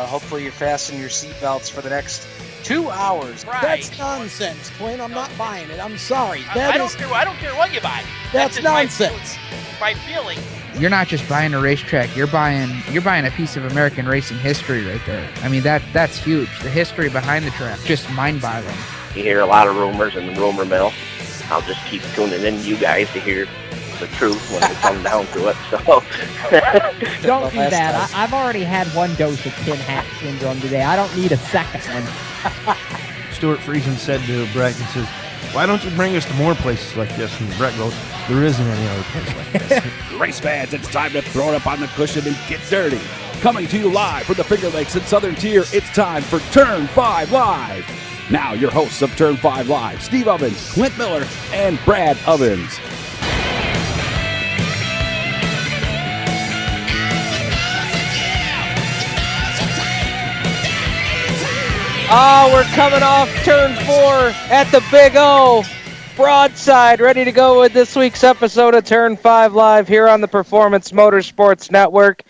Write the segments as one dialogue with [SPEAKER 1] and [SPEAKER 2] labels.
[SPEAKER 1] hopefully you're fastening your seatbelts for the next 2 hours.
[SPEAKER 2] Right. That's nonsense, Clint. I'm not buying it. I'm sorry.
[SPEAKER 3] I don't care what you buy.
[SPEAKER 2] That's nonsense.
[SPEAKER 3] My feeling.
[SPEAKER 4] You're not just buying a racetrack. You're buying a piece of American racing history right there. I mean, that's huge. The history behind the track, just mind-boggling.
[SPEAKER 5] You hear a lot of rumors in the rumor mill. I'll just keep tuning in to you guys to hear the truth when it comes down to it. So
[SPEAKER 6] don't do that. I've already had one dose of tin hat syndrome today. I don't need a second one.
[SPEAKER 7] Stuart Friesen said to Brett, he says, "Why don't you bring us to more places like this?" And Brett goes, "There isn't any other place like this."
[SPEAKER 8] Race fans, it's time to throw it up on the cushion and get dirty. Coming to you live from the Finger Lakes and Southern Tier, it's time for Turn 5 Live. Now, your hosts of Turn 5 Live, Steve Ovens, Clint Miller, and Brad Ovens.
[SPEAKER 1] Oh, we're coming off turn 4 at the Big O. Broadside, ready to go with this week's episode of Turn 5 Live here on the Performance Motorsports Network.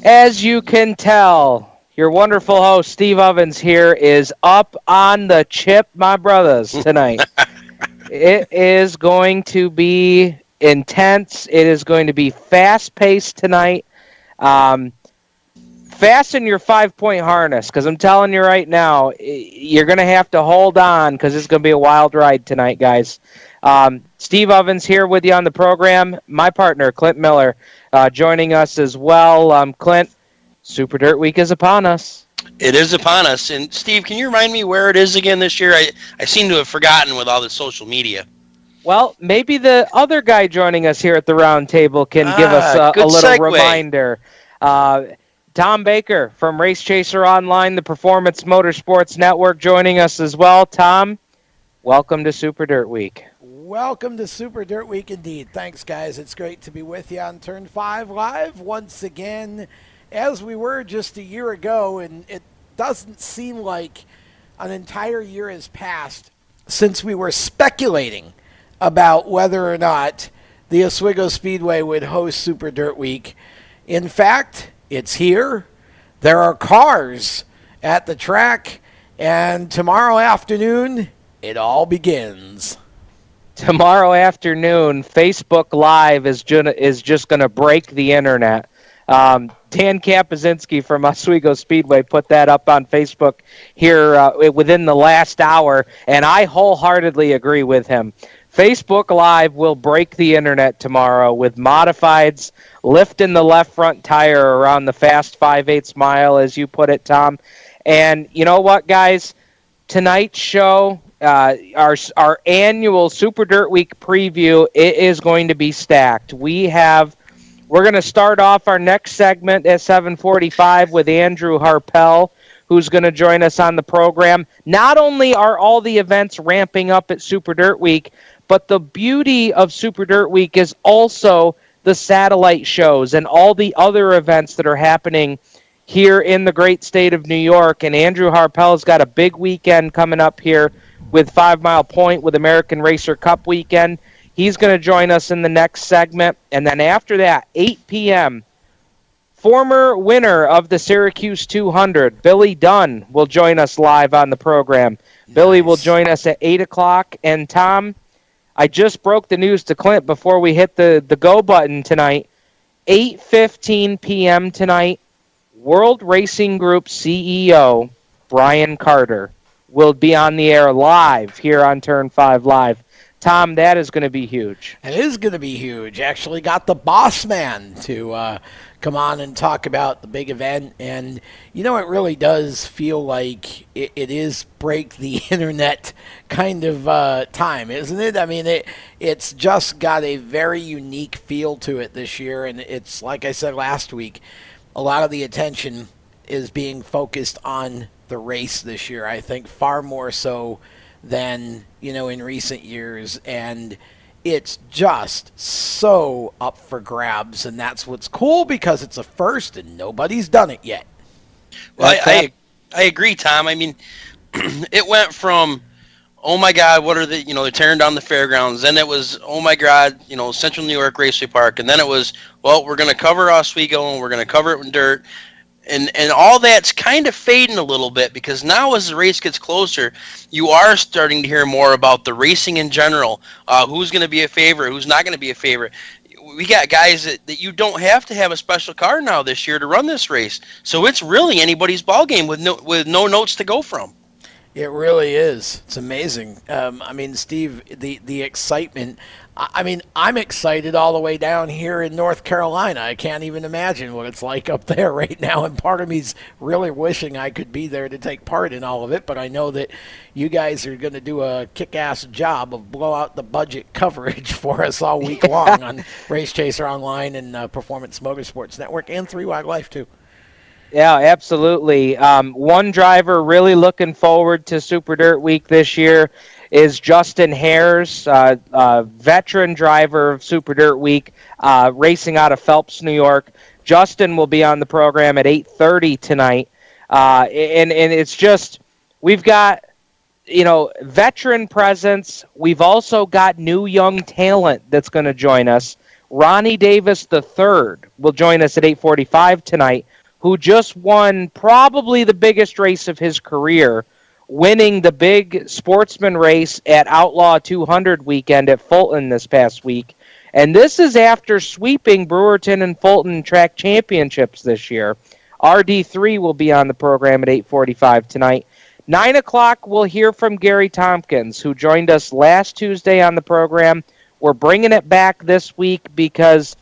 [SPEAKER 1] As you can tell, your wonderful host, Steve Ovens here, is up on the chip, my brothers, tonight. It is going to be intense. It is going to be fast-paced tonight. Fasten your 5-point harness, because I'm telling you right now, you're going to have to hold on, because it's going to be a wild ride tonight, guys. Steve Ovens here with you on the program. My partner, Clint Miller, joining us as well. Clint, Super Dirt Week is upon us.
[SPEAKER 3] It is upon us. And, Steve, can you remind me where it is again this year? I seem to have forgotten with all the social media.
[SPEAKER 1] Well, maybe the other guy joining us here at the round table can give us a little reminder. Tom Baker from Race Chaser Online, the Performance Motorsports Network, joining us as well. Tom, welcome to Super Dirt Week.
[SPEAKER 2] Welcome to Super Dirt Week indeed. Thanks, guys. It's great to be with you on Turn 5 Live once again, as we were just a year ago, and it doesn't seem like an entire year has passed since we were speculating about whether or not the Oswego Speedway would host Super Dirt Week. In fact, it's here. There are cars at the track, and tomorrow afternoon, it all begins.
[SPEAKER 1] Tomorrow afternoon, Facebook Live is just going to break the internet. Dan Kapazinski from Oswego Speedway put that up on Facebook here within the last hour, and I wholeheartedly agree with him. Facebook Live will break the internet tomorrow with modifieds lifting the left front tire around the fast 5/8 mile, as you put it, Tom. And you know what, guys? Tonight's show, our annual Super Dirt Week preview, it is going to be stacked. We're going to start off our next segment at 7:45 with Andrew Harpell, who's going to join us on the program. Not only are all the events ramping up at Super Dirt Week, but the beauty of Super Dirt Week is also the satellite shows and all the other events that are happening here in the great state of New York. And Andrew Harpell's got a big weekend coming up here with 5 Mile Point with American Racer Cup weekend. He's going to join us in the next segment. And then after that, 8 p.m., former winner of the Syracuse 200, Billy Dunn, will join us live on the program. Nice. Billy will join us at 8 o'clock. And Tom, I just broke the news to Clint before we hit the go button tonight. 8:15 p.m. tonight, World Racing Group CEO Brian Carter will be on the air live here on Turn 5 Live. Tom, that is going to be huge.
[SPEAKER 2] It is going to be huge. Actually got the boss man to come on and talk about the big event. And, you know, it really does feel like it is break the internet kind of time, isn't it? I mean, it's just got a very unique feel to it this year. And it's, like I said last week, a lot of the attention is being focused on the race this year, I think, far more so than, you know, in recent years. And it's just so up for grabs, and that's what's cool because it's a first and nobody's done it yet.
[SPEAKER 3] Well, I agree, Tom. I mean, it went from, oh my God, what are they, you know, they're tearing down the fairgrounds. Then it was, oh my God, you know, Central New York Raceway Park. And then it was, well, we're going to cover Oswego and we're going to cover it in dirt. And all that's kind of fading a little bit, because now as the race gets closer, you are starting to hear more about the racing in general. Who's going to be a favorite? Who's not going to be a favorite? We got guys that you don't have to have a special car now this year to run this race. So it's really anybody's ball game with no notes to go from.
[SPEAKER 2] It really is. It's amazing. I mean, Steve, the excitement. I mean, I'm excited all the way down here in North Carolina. I can't even imagine what it's like up there right now. And part of me's really wishing I could be there to take part in all of it. But I know that you guys are going to do a kick-ass job of blow out the budget coverage for us all week long on Race Chaser Online and Performance Motorsports Network and 3 Wildlife, too.
[SPEAKER 1] Yeah, absolutely. One driver really looking forward to Super Dirt Week this year is Justin Haers, veteran driver of Super Dirt Week, racing out of Phelps, New York. Justin will be on the program at 8:30 tonight. And it's just, we've got, veteran presence. We've also got new young talent that's going to join us. Ronnie Davis III will join us at 8:45 tonight, who just won probably the biggest race of his career, winning the big sportsman race at Outlaw 200 weekend at Fulton this past week. And this is after sweeping Brewerton and Fulton track championships this year. RD3 will be on the program at 8:45 tonight. 9 o'clock, we'll hear from Gary Tomkins, who joined us last Tuesday on the program. We're bringing it back this week because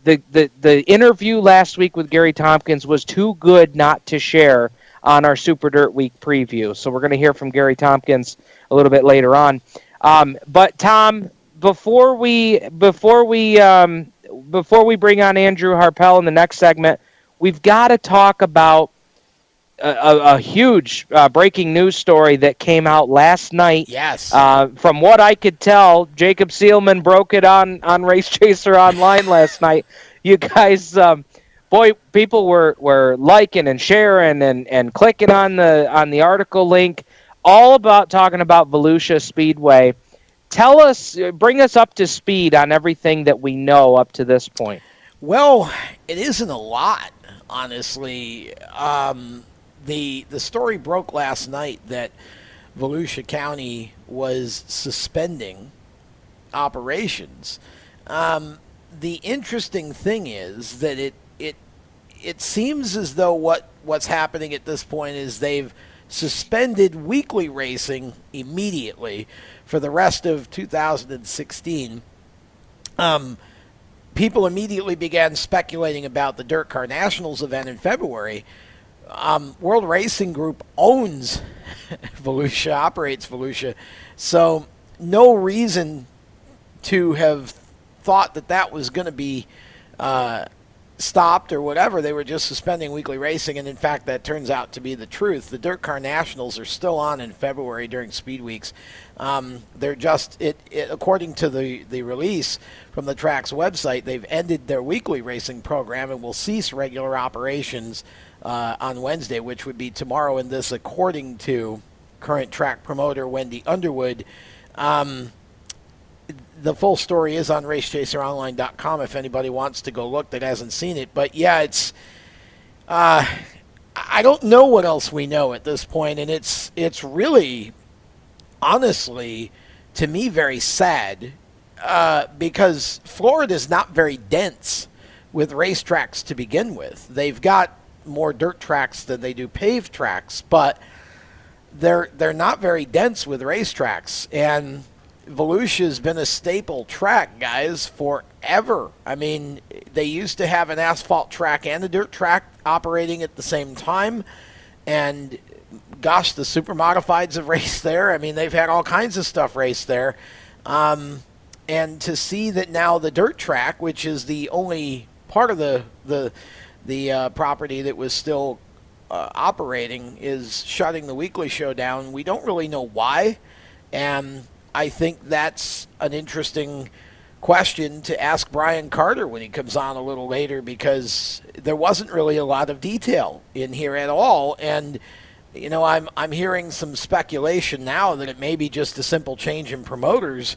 [SPEAKER 1] the interview last week with Gary Tomkins was too good not to share on our Super Dirt Week preview. So we're going to hear from Gary Tomkins a little bit later on. But Tom, before we bring on Andrew Harpell in the next segment, we've got to talk about a huge breaking news story that came out last night.
[SPEAKER 2] Yes.
[SPEAKER 1] From what I could tell, Jacob Seelman broke it on Race Chaser Online last night. You guys, people were liking and sharing and clicking on the article link, all about talking about Volusia Speedway. Bring us up to speed on everything that we know up to this point.
[SPEAKER 2] Well, it isn't a lot, honestly. The story broke last night that Volusia County was suspending operations. The interesting thing is that it seems as though what's happening at this point is they've suspended weekly racing immediately for the rest of 2016. People immediately began speculating about the Dirt Car Nationals event in February. World Racing Group owns Volusia, operates Volusia, so no reason to have thought that was going to be stopped or whatever. They were just suspending weekly racing, and in fact that turns out to be the truth. The Dirt Car Nationals are still on in February during Speed Weeks. They're just, according to the release from the track's website, they've ended their weekly racing program and will cease regular operations on Wednesday, which would be tomorrow, and this according to current track promoter Wendy Underwood. The full story is on racechaseronline.com if anybody wants to go look that hasn't seen it. But yeah, it's I don't know what else we know at this point, and it's really, honestly, to me, very sad because Florida is not very dense with racetracks to begin with. They've got more dirt tracks than they do paved tracks, but they're not very dense with racetracks. And Volusia's been a staple track, guys, forever. I mean, they used to have an asphalt track and a dirt track operating at the same time, and gosh, the super modifieds have raced there. I mean, they've had all kinds of stuff raced there. And to see that now the dirt track, which is the only part of the property that was still operating, is shutting the weekly show down. We don't really know why, and I think that's an interesting question to ask Brian Carter when he comes on a little later, because there wasn't really a lot of detail in here at all. And I'm hearing some speculation now that it may be just a simple change in promoters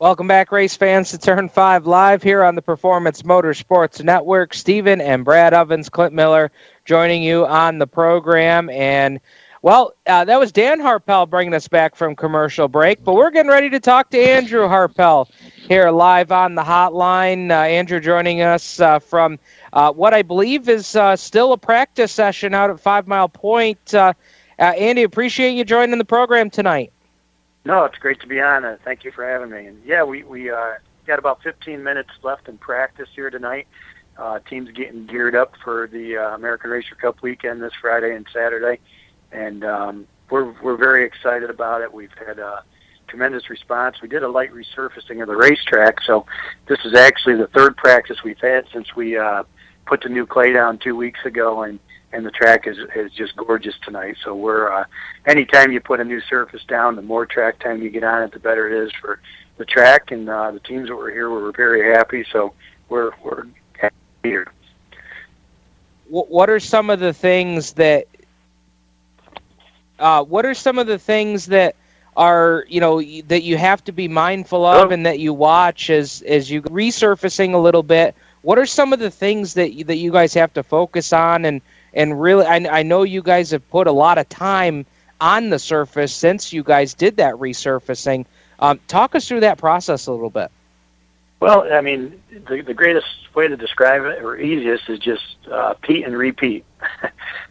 [SPEAKER 1] Welcome back, race fans, to Turn 5 Live here on the Performance Motorsports Network. Steven and Brad Ovens, Clint Miller joining you on the program. And, well, that was Dan Harpell bringing us back from commercial break. But we're getting ready to talk to Andrew Harpell here live on the hotline. Andrew joining us from what I believe is still a practice session out at 5 Mile Point. Andy, appreciate you joining the program tonight.
[SPEAKER 9] No, it's great to be on. Thank you for having me. And yeah, we got about 15 minutes left in practice here tonight. Team's getting geared up for the American Racer Cup weekend this Friday and Saturday, and we're very excited about it. We've had a tremendous response. We did a light resurfacing of the racetrack, so this is actually the third practice we've had since we put the new clay down 2 weeks ago, and the track is just gorgeous tonight. So we're anytime you put a new surface down, the more track time you get on it, the better it is for the track. And the teams that were here were very happy. So we're happy here.
[SPEAKER 1] What are some of the things that? What are some of the things that are that you have to be mindful of and that you watch as you resurfacing a little bit? What are some of the things that you guys have to focus on and really, I know you guys have put a lot of time on the surface since you guys did that resurfacing. Talk us through that process a little bit.
[SPEAKER 9] Well, I mean, the greatest way to describe it, or easiest, is just repeat and repeat.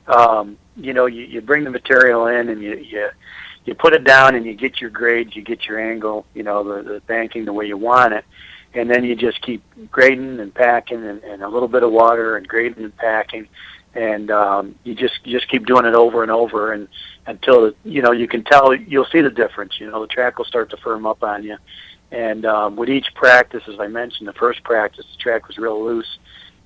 [SPEAKER 9] You bring the material in and you put it down and you get your grades, you get your angle, the banking the way you want it. And then you just keep grading and packing and a little bit of water and grading and packing. And you just keep doing it over and over, and until you can tell, you'll see the difference. The track will start to firm up on you. And with each practice, as I mentioned, the first practice, the track was real loose,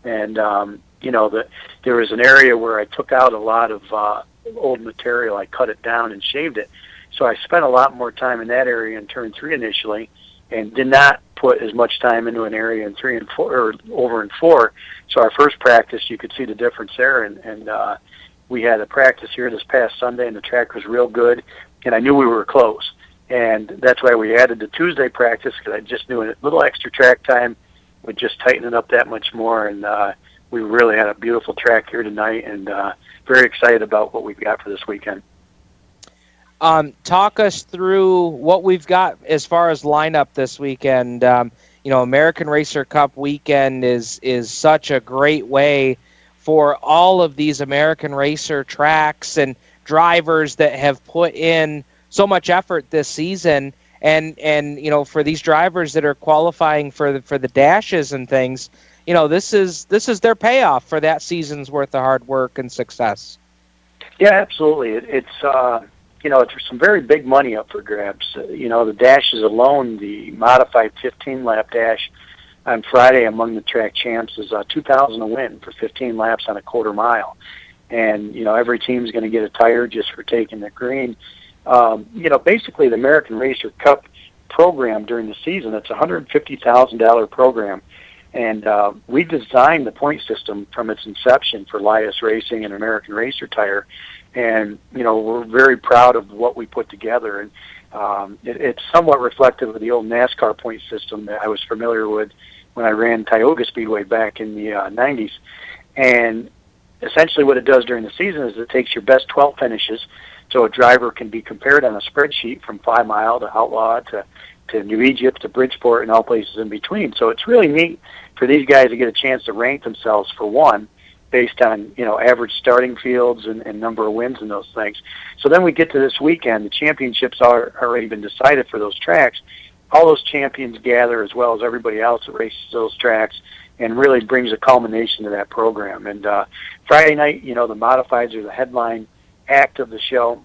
[SPEAKER 9] and there was an area where I took out a lot of old material. I cut it down and shaved it. So I spent a lot more time in that area in turn 3 initially, and did not put as much time into an area in 3 and 4, or over in 4. So our first practice, you could see the difference there, and we had a practice here this past Sunday, and the track was real good, and I knew we were close, and that's why we added the Tuesday practice, because I just knew a little extra track time would just tighten it up that much more, and we really had a beautiful track here tonight, and very excited about what we've got for this weekend.
[SPEAKER 1] Talk us through what we've got as far as lineup this weekend. American Racer Cup weekend is such a great way for all of these American Racer tracks and drivers that have put in so much effort this season. And for these drivers that are qualifying for the dashes and things, this is their payoff for that season's worth of hard work and success.
[SPEAKER 9] Yeah, absolutely. It's some very big money up for grabs. The dashes alone, the modified 15-lap dash on Friday among the track champs is $2,000 a win for 15 laps on a quarter mile. And, every team's going to get a tire just for taking the green. Basically the American Racer Cup program during the season, it's a $150,000 program. And we designed the point system from its inception for Lias Racing and American Racer Tire. And, we're very proud of what we put together. And it's somewhat reflective of the old NASCAR point system that I was familiar with when I ran Tioga Speedway back in the 90s. And essentially what it does during the season is it takes your best 12 finishes, so a driver can be compared on a spreadsheet from 5 Mile to Outlaw to New Egypt to Bridgeport and all places in between. So it's really neat for these guys to get a chance to rank themselves, for one, based on average starting fields and number of wins and those things. So then we get to this weekend. The championships are already been decided for those tracks. All those champions gather, as well as everybody else that races those tracks, and really brings a culmination to that program. And Friday night, the modifieds are the headline act of the show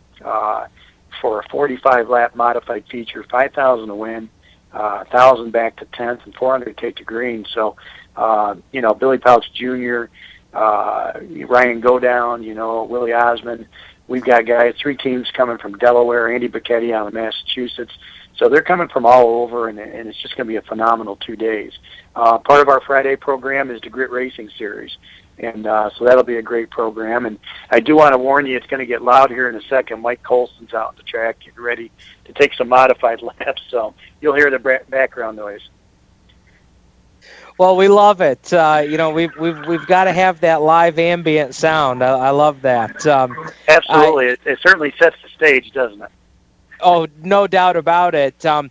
[SPEAKER 9] for a 45-lap modified feature, $5,000 to win, $1,000 back to 10th, and $400 to take to green. So, Billy Pouch Jr., Ryan Godown, Willie Osmond. We've got guys, 3 teams coming from Delaware, Andy Bicchetti out of Massachusetts. So they're coming from all over, and it's just going to be a phenomenal 2 days. Part of our Friday program is the Grit Racing Series. And so that'll be a great program. And I do want to warn you, it's going to get loud here in a second. Mike Colson's out on the track getting ready to take some modified laps, so you'll hear the background noise.
[SPEAKER 1] Well, we love it. We've got to have that live ambient sound. I love that.
[SPEAKER 9] Absolutely, it certainly sets the stage, doesn't it?
[SPEAKER 1] Oh, no doubt about it. I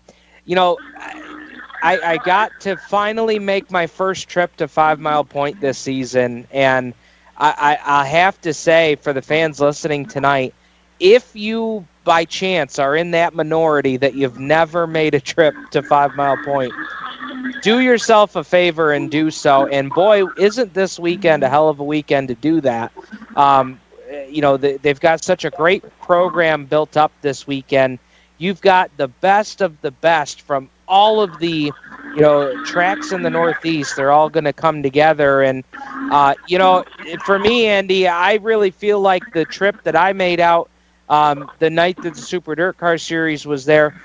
[SPEAKER 1] got to finally make my first trip to 5 Mile Point this season, and I have to say, for the fans listening tonight, if you by chance are in that minority that you've never made a trip to 5 Mile Point, do yourself a favor and do so. And boy, isn't this weekend a hell of a weekend to do that. They've got such a great program built up this weekend. You've got the best of the best from all of the, tracks in the Northeast. They're all going to come together. And, for me, Andy, I really feel like the trip that I made out the night that the Super Dirt Car Series was there,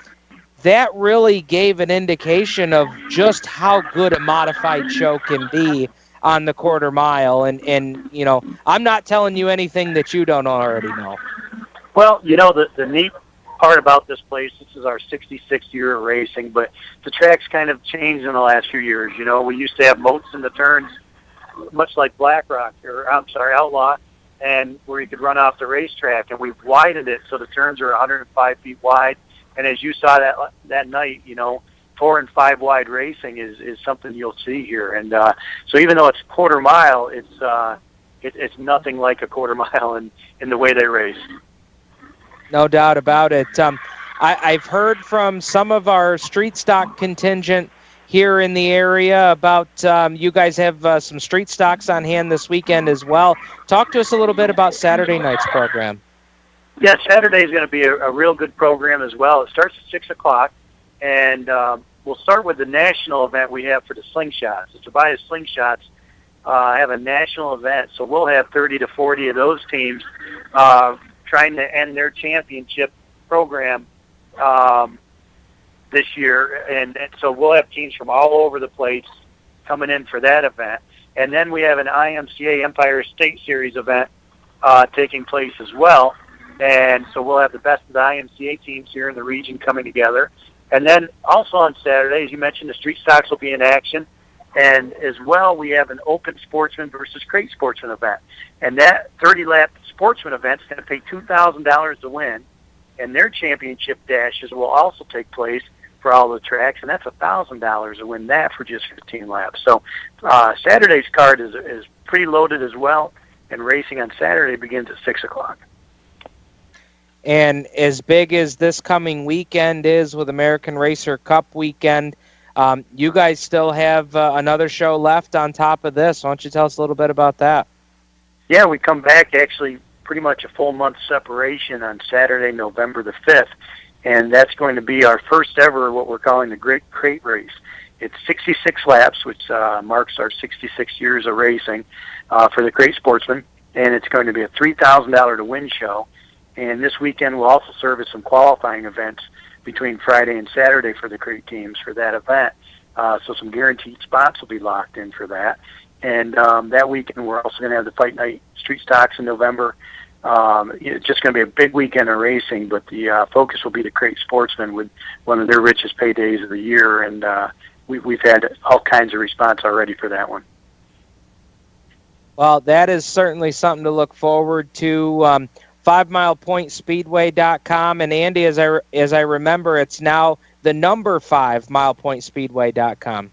[SPEAKER 1] that really gave an indication of just how good a modified show can be on the quarter mile. And I'm not telling you anything that you don't already know.
[SPEAKER 9] Well, the neat part about this place, this is our 66th year of racing, but the track's kind of changed in the last few years. We used to have moats in the turns, much like Outlaw, and where you could run off the racetrack, and we've widened it so the turns are 105 feet wide. And as you saw that night, 4 and 5 wide racing is something you'll see here. And so even though it's quarter mile, it's nothing like a quarter mile in the way they race.
[SPEAKER 1] No doubt about it. I've heard from some of our street stock contingent here in the area about you guys have some street stocks on hand this weekend as well. Talk to us a little bit about Saturday night's program.
[SPEAKER 9] Yeah, Saturday is going to be a real good program as well. It starts at 6 o'clock, and we'll start with the national event we have for the slingshots. The Tobias Slingshots have a national event, so we'll have 30 to 40 of those teams trying to end their championship program this year. And so we'll have teams from all over the place coming in for that event. And then we have an IMCA Empire State Series event taking place as well. And so we'll have the best of the IMCA teams here in the region coming together. And then also on Saturday, as you mentioned, the street stocks will be in action. And as well, we have an open sportsman versus crate sportsman event. And that 30-lap sportsman event is going to pay $2,000 to win. And their championship dashes will also take place for all the tracks. And that's $1,000 to win that for just 15 laps. So Saturday's card is pretty loaded as well. And racing on Saturday begins at 6 o'clock.
[SPEAKER 1] And as big as this coming weekend is with American Racer Cup weekend, you guys still have another show left on top of this. Why don't you tell us a little bit about that?
[SPEAKER 9] Yeah, we come back actually pretty much a full month separation on Saturday, November the 5th, and that's going to be our first ever what we're calling the Great Crate Race. It's 66 laps, which marks our 66 years of racing for the Crate Sportsman, and it's going to be a $3,000 to win show. And this weekend we'll also serve as some qualifying events between Friday and Saturday for the crate teams for that event. So some guaranteed spots will be locked in for that. And that weekend we're also going to have the Fight Night Street Stocks in November. It's just going to be a big weekend of racing, but the focus will be the Crate Sportsman with one of their richest paydays of the year. And we've had all kinds of response already for that one.
[SPEAKER 1] Well, that is certainly something to look forward to. 5milepointspeedway.com, and Andy, as I remember, it's now the number 5milepointspeedway.com.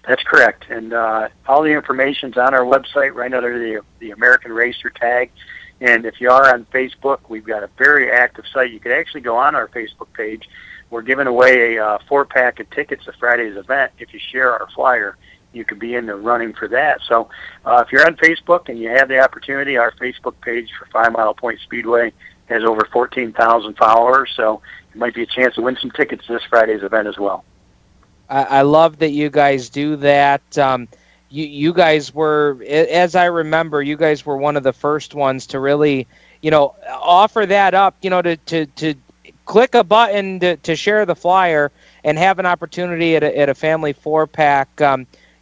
[SPEAKER 9] That's correct, and all the information's on our website right under the American Racer tag. And if you are on Facebook, we've got a very active site. You could actually go on our Facebook page. We're giving away a 4-pack of tickets to Friday's event. If you share our flyer, you could be in the running for that. So if you're on Facebook and you have the opportunity, our Facebook page for 5 Mile Point Speedway has over 14,000 followers, so it might be a chance to win some tickets to this Friday's event as well.
[SPEAKER 1] I love that you guys do that. You guys were, as I remember, you guys were one of the first ones to really, offer that up, to click a button to share the flyer and have an opportunity at a family 4-pack.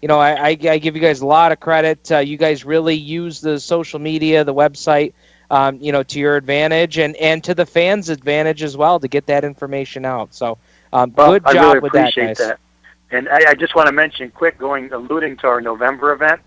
[SPEAKER 1] I give you guys a lot of credit. You guys really use the social media, the website, to your advantage and to the fans' advantage as well to get that information out. So good job
[SPEAKER 9] really
[SPEAKER 1] with that,
[SPEAKER 9] appreciate
[SPEAKER 1] guys.
[SPEAKER 9] that. And I just want to mention quick, alluding to our November event,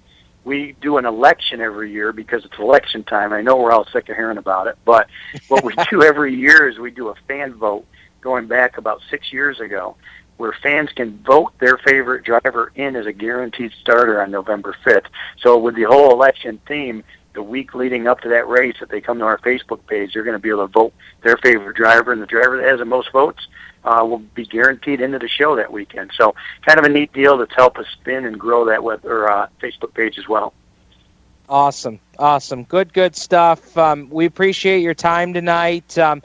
[SPEAKER 9] we do an election every year because it's election time. I know we're all sick of hearing about it, but what we do every year is we do a fan vote going back about 6 years ago, where fans can vote their favorite driver in as a guaranteed starter on November 5th. So with the whole election theme, the week leading up to that race, if they come to our Facebook page, they're going to be able to vote their favorite driver, and the driver that has the most votes will be guaranteed into the show that weekend. So kind of a neat deal that's helped us spin and grow that Facebook page as well.
[SPEAKER 1] Awesome. Good stuff. We appreciate your time tonight, and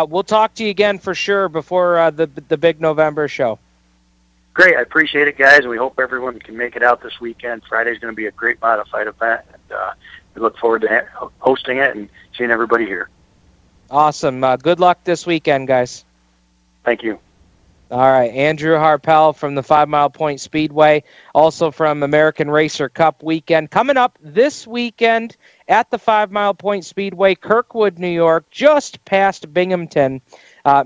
[SPEAKER 1] we'll talk to you again for sure before the big November show.
[SPEAKER 9] Great. I appreciate it, guys, and we hope everyone can make it out this weekend. Friday's going to be a great modified event, and we look forward to hosting it and seeing everybody here.
[SPEAKER 1] Awesome. Good luck this weekend, guys.
[SPEAKER 9] Thank you.
[SPEAKER 1] All right, Andrew Harpell from the 5 Mile Point Speedway, also from American Racer Cup weekend. Coming up this weekend at the 5 Mile Point Speedway, Kirkwood, New York, just past Binghamton.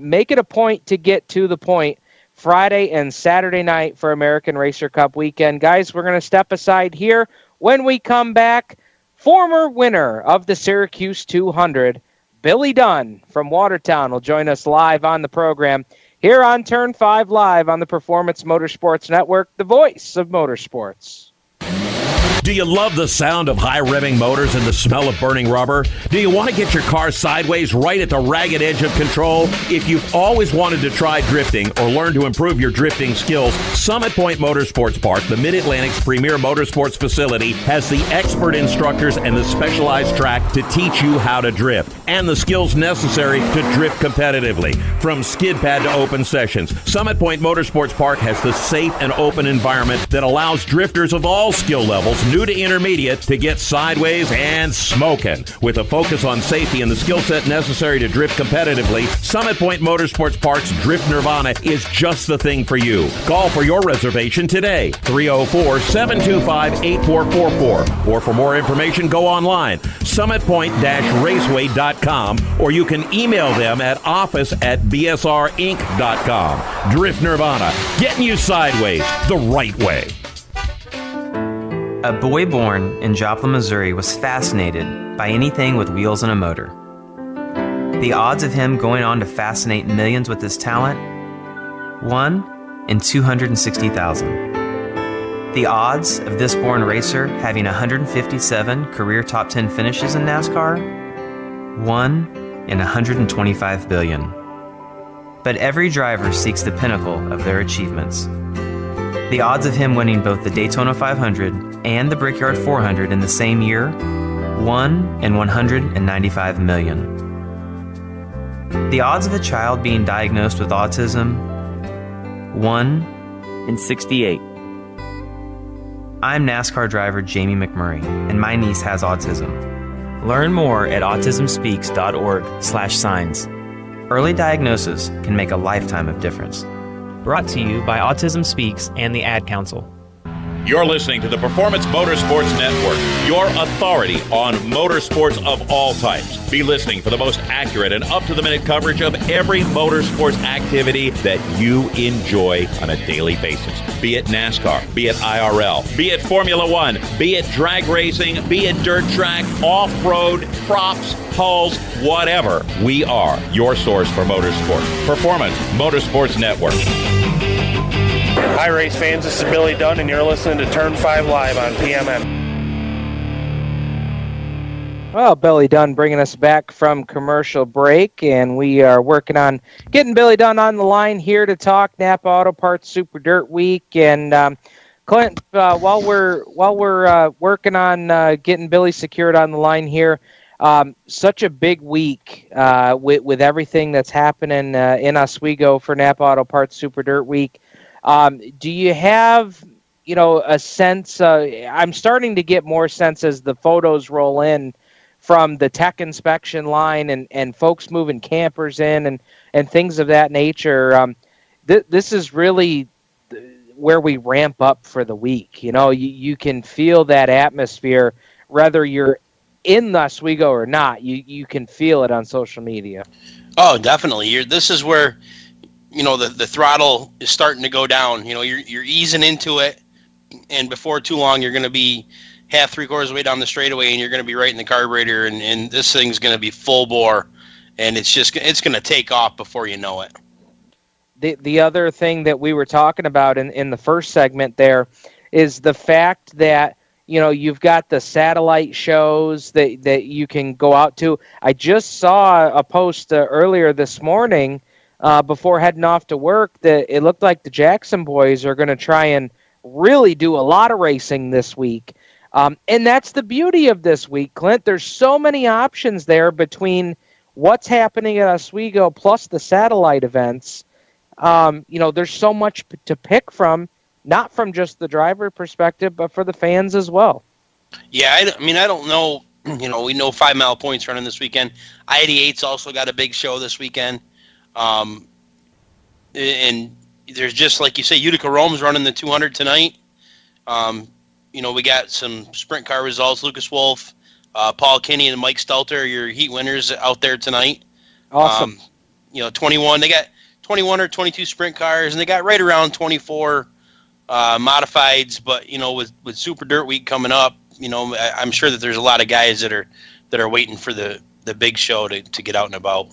[SPEAKER 1] Make it a point to get to the point Friday and Saturday night for American Racer Cup weekend. Guys, we're going to step aside here. When we come back, former winner of the Syracuse 200, Billy Dunn from Watertown, will join us live on the program here on Turn 5 Live on the Performance Motorsports Network, the voice of motorsports.
[SPEAKER 10] Do you love the sound of high-revving motors and the smell of burning rubber? Do you want to get your car sideways right at the ragged edge of control? If you've always wanted to try drifting or learn to improve your drifting skills, Summit Point Motorsports Park, the Mid-Atlantic's premier motorsports facility, has the expert instructors and the specialized track to teach you how to drift and the skills necessary to drift competitively. From skid pad to open sessions, Summit Point Motorsports Park has the safe and open environment that allows drifters of all skill levels, new to intermediate, to get sideways and smoking. With a focus on safety and the skill set necessary to drift competitively, Summit Point Motorsports Park's Drift Nirvana is just the thing for you. Call for your reservation today, 304-725-8444. Or for more information, go online, summitpoint-raceway.com, or you can email them at office@bsrinc.com. Drift Nirvana, getting you sideways the right way.
[SPEAKER 11] A boy born in Joplin, Missouri was fascinated by anything with wheels and a motor. The odds of him going on to fascinate millions with his talent? 1 in 260,000. The odds of this born racer having 157 career top 10 finishes in NASCAR? 1 in 125 billion. But every driver seeks the pinnacle of their achievements. The odds of him winning both the Daytona 500 and the Brickyard 400 in the same year? 1 in 195 million. The odds of a child being diagnosed with autism? 1 in 68. I'm NASCAR driver Jamie McMurray, and my niece has autism. Learn more at autismspeaks.org/signs. Early diagnosis can make a lifetime of difference. Brought to you by Autism Speaks and the Ad Council.
[SPEAKER 10] You're listening to the Performance Motorsports Network, your authority on motorsports of all types. Be listening for the most accurate and up-to-the-minute coverage of every motorsports activity that you enjoy on a daily basis. Be it NASCAR, be it IRL, be it Formula One, be it drag racing, be it dirt track, off-road, props, hulls, whatever. We are your source for motorsports. Performance Motorsports Network.
[SPEAKER 12] Hi, race fans. This is Billy Dunn, and you're listening to Turn 5 Live on PMN.
[SPEAKER 1] Well, Billy Dunn bringing us back from commercial break, and we are working on getting Billy Dunn on the line here to talk Napa Auto Parts Super Dirt Week. And Clint, while we're working on getting Billy secured on the line here, such a big week with everything that's happening in Oswego for Napa Auto Parts Super Dirt Week. Do you have, a sense? I'm starting to get more sense as the photos roll in from the tech inspection line and folks moving campers in and things of that nature. This is really where we ramp up for the week. You can feel that atmosphere, whether you're in Oswego or not. You can feel it on social media.
[SPEAKER 3] Oh, definitely. This is where, the throttle is starting to go down. You're easing into it, and before too long, you're going to be half, three-quarters of the way down the straightaway, and you're going to be right in the carburetor, and this thing's going to be full bore, and it's going to take off before you know it.
[SPEAKER 1] The other thing that we were talking about in the first segment there is the fact that, you've got the satellite shows that you can go out to. I just saw a post earlier this morning before heading off to work that it looked like the Jackson boys are going to try and really do a lot of racing this week. And that's the beauty of this week, Clint. There's so many options there between what's happening at Oswego plus the satellite events. There's so much to pick from, not from just the driver perspective, but for the fans as well.
[SPEAKER 3] Yeah, I don't know. We know 5 Mile Point's running this weekend. I-88's also got a big show this weekend. And there's just, like you say, Utica Rome's running the 200 tonight. We got some sprint car results. Lucas Wolf, Paul Kinney, and Mike Stelter, your heat winners out there tonight.
[SPEAKER 1] Awesome.
[SPEAKER 3] 21. They got 21 or 22 sprint cars, and they got right around 24 modifieds. But with Super Dirt Week coming up, I'm sure that there's a lot of guys that are waiting for the big show to get out and about.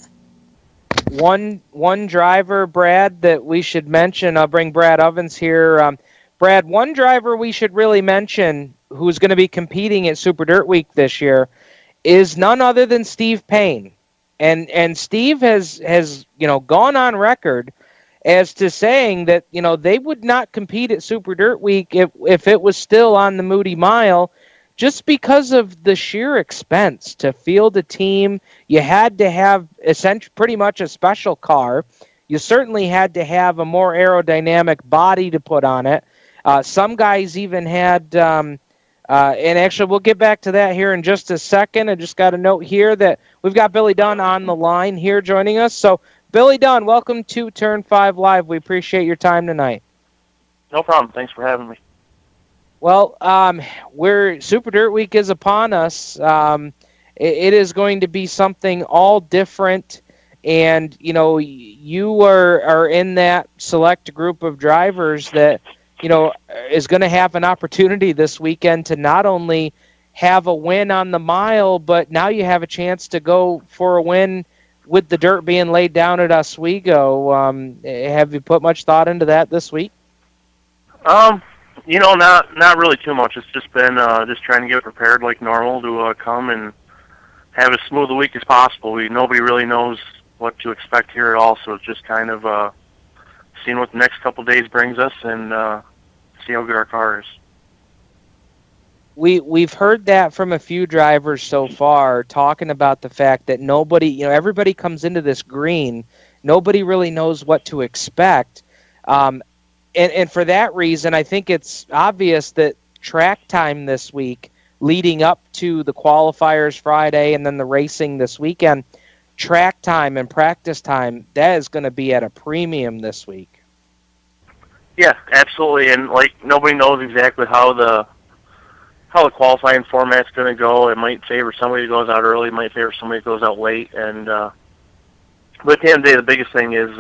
[SPEAKER 1] One driver, Brad, that we should mention. I'll bring Brad Ovens here. Brad, one driver we should really mention who's going to be competing at Super Dirt Week this year is none other than Steve Payne. And Steve has gone on record as to saying that, they would not compete at Super Dirt Week if it was still on the Moody Mile, just because of the sheer expense to field a team. You had to have essentially pretty much a special car. You certainly had to have a more aerodynamic body to put on it. Some guys even had, and actually we'll get back to that here in just a second. I just got a note here that we've got Billy Dunn on the line here joining us. So, Billy Dunn, welcome to Turn 5 Live. We appreciate your time tonight.
[SPEAKER 13] No problem. Thanks for having me.
[SPEAKER 1] Well, Super Dirt Week is upon us. It is going to be something all different, and you are in that select group of drivers that is going to have an opportunity this weekend to not only have a win on the mile, but now you have a chance to go for a win with the dirt being laid down at Oswego. Have you put much thought into that this week?
[SPEAKER 13] Not really too much. It's just been just trying to get prepared like normal to come and have as smooth a week as possible. Nobody really knows what to expect here at all, so it's just kind of seeing what the next couple days brings us and see how good our car is.
[SPEAKER 1] We've heard that from a few drivers so far, talking about the fact that nobody, everybody comes into this green, nobody really knows what to expect. And for that reason, I think it's obvious that track time this week, leading up to the qualifiers Friday and then the racing this weekend, track time and practice time, that is going to be at a premium this week.
[SPEAKER 13] Yeah, absolutely. And nobody knows exactly how the qualifying format's going to go. It might favor somebody who goes out early, it might favor somebody who goes out late. And but at the end of the day, the biggest thing is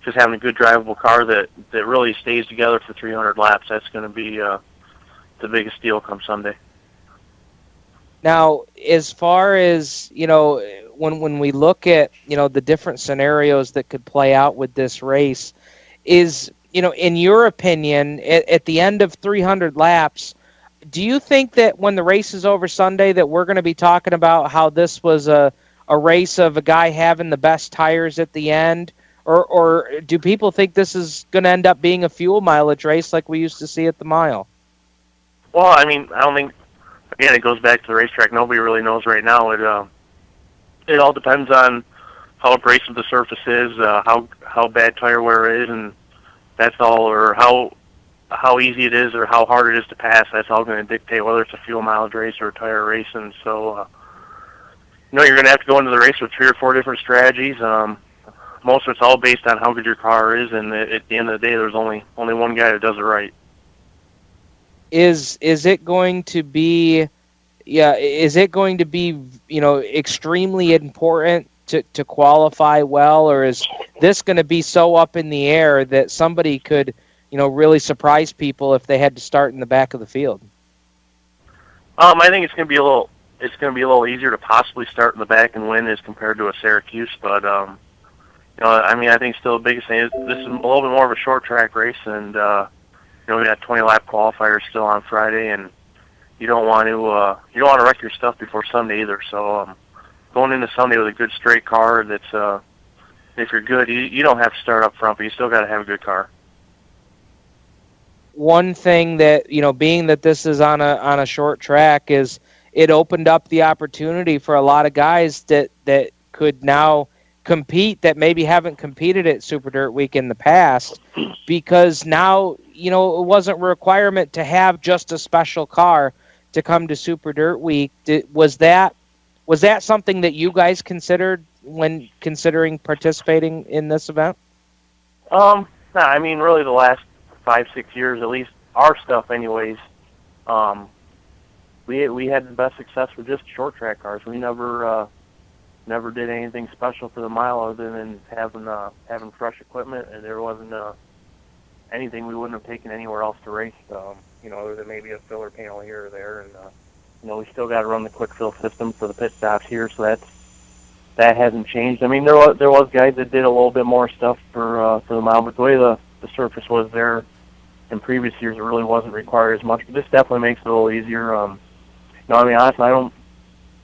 [SPEAKER 13] just having a good drivable car that really stays together for 300 laps. That's going to be the biggest deal come Sunday.
[SPEAKER 1] Now, as far as, when we look at, the different scenarios that could play out with this race, is, in your opinion, at the end of 300 laps, do you think that when the race is over Sunday that we're going to be talking about how this was a race of a guy having the best tires at the end? Or do people think this is going to end up being a fuel mileage race like we used to see at the mile?
[SPEAKER 13] Well, I don't think, again, it goes back to the racetrack. Nobody really knows right now. It all depends on how abrasive the surface is, how bad tire wear is, and that's all, or how easy it is or how hard it is to pass. That's all going to dictate whether it's a fuel mileage race or a tire race. And so, you're going to have to go into the race with 3 or 4 different strategies. most of it's all based on how good your car is, and at the end of the day, there's only one guy that does it right.
[SPEAKER 1] Is it going to be? Yeah, is it going to be, extremely important to qualify well, or is this going to be so up in the air that somebody could, really surprise people if they had to start in the back of the field?
[SPEAKER 13] I think it's going to be a little easier to possibly start in the back and win as compared to a Syracuse, but I think still the biggest thing is this is a little bit more of a short track race, and we got 20 lap qualifiers still on Friday, and you don't want to wreck your stuff before Sunday either. So going into Sunday with a good straight car that's if you're good, you don't have to start up front, but you still got to have a good car.
[SPEAKER 1] One thing that, being that this is on a short track, is it opened up the opportunity for a lot of guys that could now compete that maybe haven't competed at Super Dirt Week in the past, because now, it wasn't a requirement to have just a special car to come to Super Dirt Week. Was that something that you guys considered when considering participating in this event?
[SPEAKER 13] No, really the last 5-6 years, at least our stuff anyways, we had the best success with just short track cars. We never did anything special for the mile other than having fresh equipment, and there wasn't anything we wouldn't have taken anywhere else to race, other than maybe a filler panel here or there. And we still got to run the quick fill system for the pit stops here, so that hasn't changed. There was guys that did a little bit more stuff for the mile, but the way the surface was there in previous years, it really wasn't required as much. But this definitely makes it a little easier. Honestly, I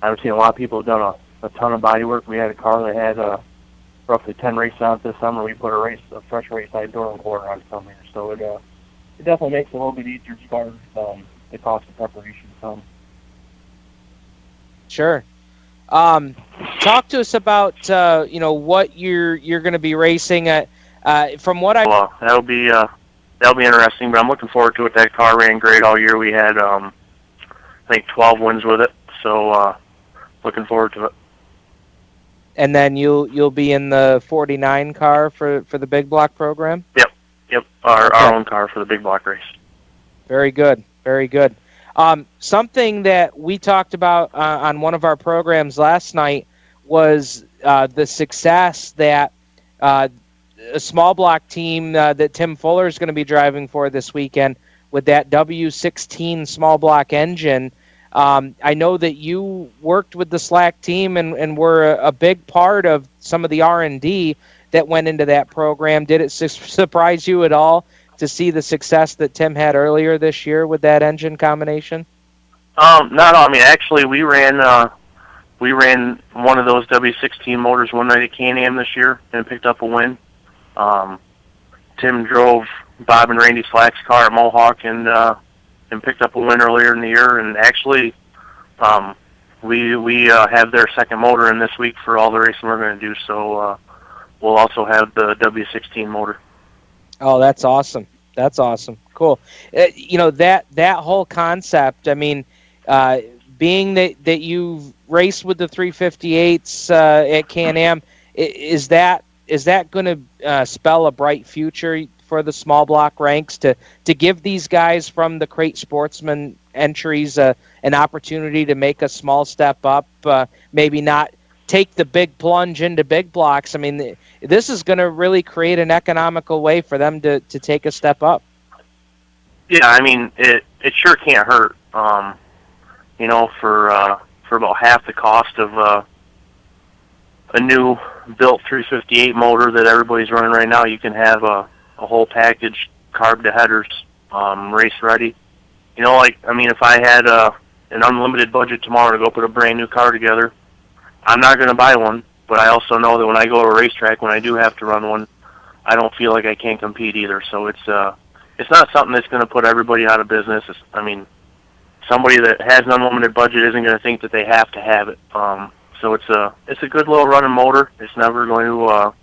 [SPEAKER 13] haven't seen a lot of people have done a ton of body work. We had a car that had roughly 10 races on it this summer. We put a fresh race side door and quarter on some here, so it definitely makes it a little bit easier as far as the cost of preparation.
[SPEAKER 1] Sure. Talk to us about what you're going to be racing at. From what
[SPEAKER 13] that'll be interesting. But I'm looking forward to it. That car ran great all year. We had I think 12 wins with it. So looking forward to it.
[SPEAKER 1] And then you'll be in the 49 car for the big block program?
[SPEAKER 13] Yep. Our own car for the big block race.
[SPEAKER 1] Very good. Very good. Something that we talked about on one of our programs last night was the success that a small block team that Tim Fuller is going to be driving for this weekend with that W16 small block engine. I know that you worked with the Slack team and were a big part of some of the R&D that went into that program. Did it surprise you at all to see the success that Tim had earlier this year with that engine combination?
[SPEAKER 13] Not at all. Actually, we ran one of those W16 motors one night at Can-Am this year and picked up a win. Tim drove Bob and Randy Slack's car at Mohawk and picked up a win earlier in the year. And actually, we have their second motor in this week for all the racing we're going to do. So we'll also have the W16 motor.
[SPEAKER 1] Oh, that's awesome. That's awesome. Cool. That whole concept, being that you've raced with the 358s at Can-Am, is that going to spell a bright future for the small block ranks to give these guys from the crate sportsman entries an opportunity to make a small step up, maybe not take the big plunge into big blocks? This is going to really create an economical way for them to take a step up.
[SPEAKER 13] Yeah, it sure can't hurt. For about half the cost of a new built 358 motor that everybody's running right now, you can have a whole package, carb to headers, race ready. If I had an unlimited budget tomorrow to go put a brand new car together, I'm not going to buy one, but I also know that when I go to a racetrack, when I do have to run one, I don't feel like I can't compete either. So it's not something that's going to put everybody out of business. Somebody that has an unlimited budget isn't going to think that they have to have it. So it's a good little running motor. It's never going to.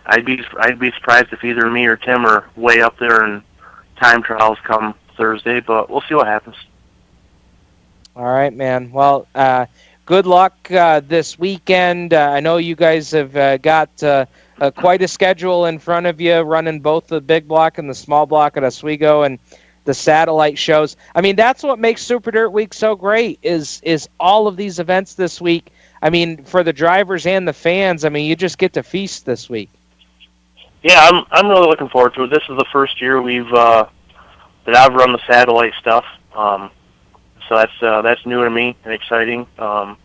[SPEAKER 13] I'd be surprised if either me or Tim are way up there in time trials come Thursday, but we'll see what happens.
[SPEAKER 1] All right, man. Well, good luck this weekend. I know you guys have got quite a schedule in front of you, running both the big block and the small block at Oswego and the satellite shows. I mean, that's what makes Super Dirt Week so great is all of these events this week. I mean, for the drivers and the fans, I mean, you just get to feast this week.
[SPEAKER 13] Yeah, I'm really looking forward to it. This is the first year that I've run the satellite stuff, so that's new to me and exciting. I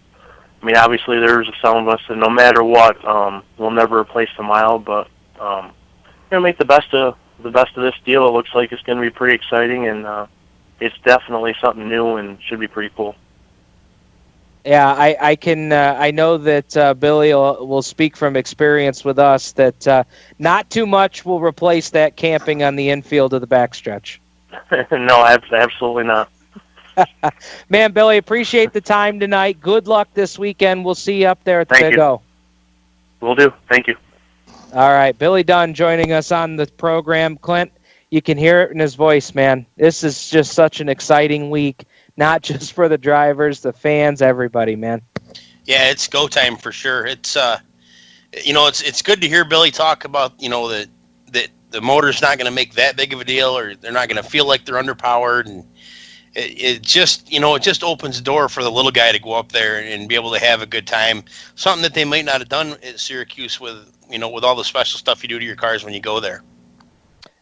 [SPEAKER 13] mean, obviously there's some of us that no matter what, we'll never replace the mile, but make the best of this deal. It looks like it's going to be pretty exciting, and it's definitely something new and should be pretty cool.
[SPEAKER 1] Yeah, I know that Billy will speak from experience with us that not too much will replace that camping on the infield of the backstretch.
[SPEAKER 13] No, absolutely not.
[SPEAKER 1] Man, Billy, appreciate the time tonight. Good luck this weekend. We'll see you up there at the Big O.
[SPEAKER 13] Will do. Thank you.
[SPEAKER 1] All right, Billy Dunn joining us on the program. Clint, you can hear it in his voice, man. This is just such an exciting week. Not just for the drivers, the fans, everybody, man.
[SPEAKER 3] Yeah, it's go time for sure. It's it's good to hear Billy talk about that the motor's not going to make that big of a deal, or they're not going to feel like they're underpowered, and it just opens the door for the little guy to go up there and be able to have a good time. Something that they might not have done at Syracuse with all the special stuff you do to your cars when you go there.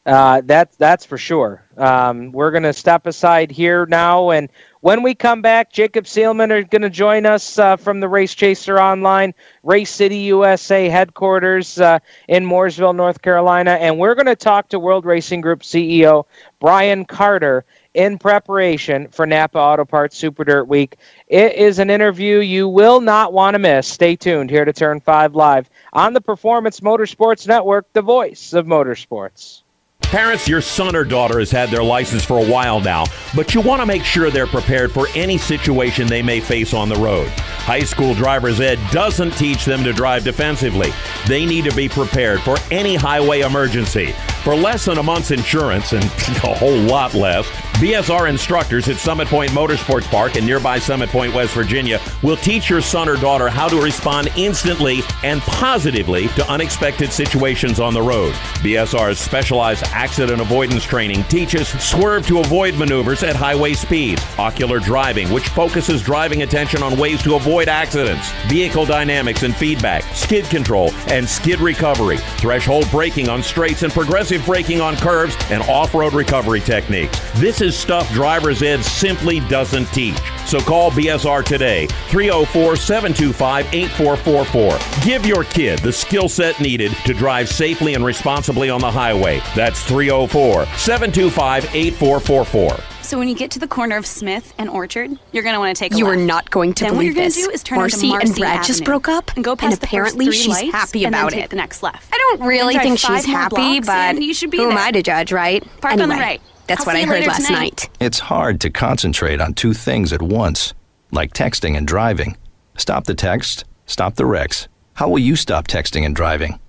[SPEAKER 1] That's for sure. We're going to step aside here now, and when we come back, Jacob Seelman are going to join us from the Race Chaser Online, Race City USA headquarters in Mooresville, North Carolina, and we're going to talk to World Racing Group CEO Brian Carter in preparation for Napa Auto Parts Super Dirt Week. It is an interview you will not want to miss. Stay tuned here to Turn 5 Live on the Performance Motorsports Network, the voice of motorsports.
[SPEAKER 10] Parents, your son or daughter has had their license for a while now, but you want to make sure they're prepared for any situation they may face on the road. High school driver's ed doesn't teach them to drive defensively. They need to be prepared for any highway emergency. For less than a month's insurance, and a whole lot less, BSR instructors at Summit Point Motorsports Park in nearby Summit Point, West Virginia, will teach your son or daughter how to respond instantly and positively to unexpected situations on the road. BSR's specialized accident avoidance training teaches swerve to avoid maneuvers at highway speed, ocular driving, which focuses driving attention on ways to avoid accidents, vehicle dynamics and feedback, skid control and skid recovery, threshold braking on straights and progressive braking on curves, and off-road recovery techniques. This is stuff driver's ed simply doesn't teach. So call BSR today, 304-725-8444. Give your kid the skill set needed to drive safely and responsibly on the highway. That's 304-725-8444.
[SPEAKER 14] So when you get to the corner of Smith and Orchard, you're going to want to take a left.
[SPEAKER 15] You are not going to
[SPEAKER 14] then
[SPEAKER 15] believe
[SPEAKER 14] what you're
[SPEAKER 15] this.
[SPEAKER 14] going to do is turn
[SPEAKER 15] Marcy
[SPEAKER 14] onto Marcy
[SPEAKER 15] and Brad
[SPEAKER 14] Avenue
[SPEAKER 15] just broke up,
[SPEAKER 14] and go past
[SPEAKER 15] and apparently
[SPEAKER 14] the first three
[SPEAKER 15] she's
[SPEAKER 14] lights,
[SPEAKER 15] happy
[SPEAKER 14] and
[SPEAKER 15] about
[SPEAKER 14] then take
[SPEAKER 15] it.
[SPEAKER 14] the next left.
[SPEAKER 15] I don't really
[SPEAKER 14] Then
[SPEAKER 15] think
[SPEAKER 14] drive
[SPEAKER 15] she's
[SPEAKER 14] 5 more
[SPEAKER 15] happy,
[SPEAKER 14] blocks,
[SPEAKER 15] but
[SPEAKER 14] and you should be
[SPEAKER 15] who am
[SPEAKER 14] there.
[SPEAKER 15] I to judge, right?
[SPEAKER 14] Park
[SPEAKER 15] anyway,
[SPEAKER 14] on the right.
[SPEAKER 15] That's
[SPEAKER 14] I'll
[SPEAKER 15] what
[SPEAKER 14] see
[SPEAKER 15] I
[SPEAKER 14] you
[SPEAKER 15] heard
[SPEAKER 14] later
[SPEAKER 15] last
[SPEAKER 14] tonight.
[SPEAKER 15] night.
[SPEAKER 16] It's hard to concentrate on two things at once, like texting and driving. Stop the text, stop the wrecks. How will you stop texting and driving?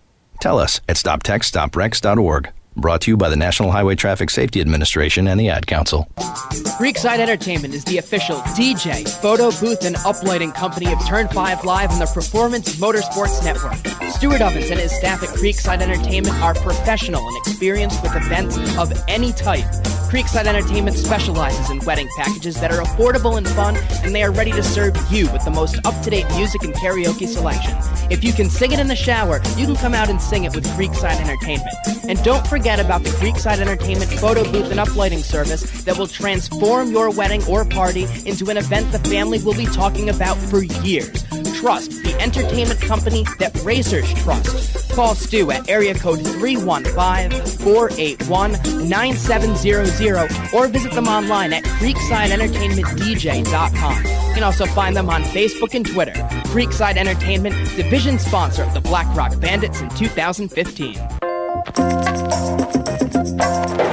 [SPEAKER 16] Tell us at stoptextstoprex.org. Brought to you by the National Highway Traffic Safety Administration and the Ad Council.
[SPEAKER 17] Creekside Entertainment is the official DJ, photo booth, and uplighting company of Turn 5 Live on the Performance Motorsports Network. Stuart Ovens and his staff at Creekside Entertainment are professional and experienced with events of any type. Creekside Entertainment specializes in wedding packages that are affordable and fun, and they are ready to serve you with the most up-to-date music and karaoke selection. If you can sing it in the shower, you can come out and sing it with Creekside Entertainment. And don't forget about the Creekside Entertainment photo booth and uplighting service that will transform your wedding or party into an event the family will be talking about for years. Trust, the entertainment company that racers trust. Call Stu at area code 315-481-9700 or visit them online at creeksideentertainmentdj.com. You can also find them on Facebook and Twitter. Creekside Entertainment, division sponsor of the Black Rock Bandits in 2015.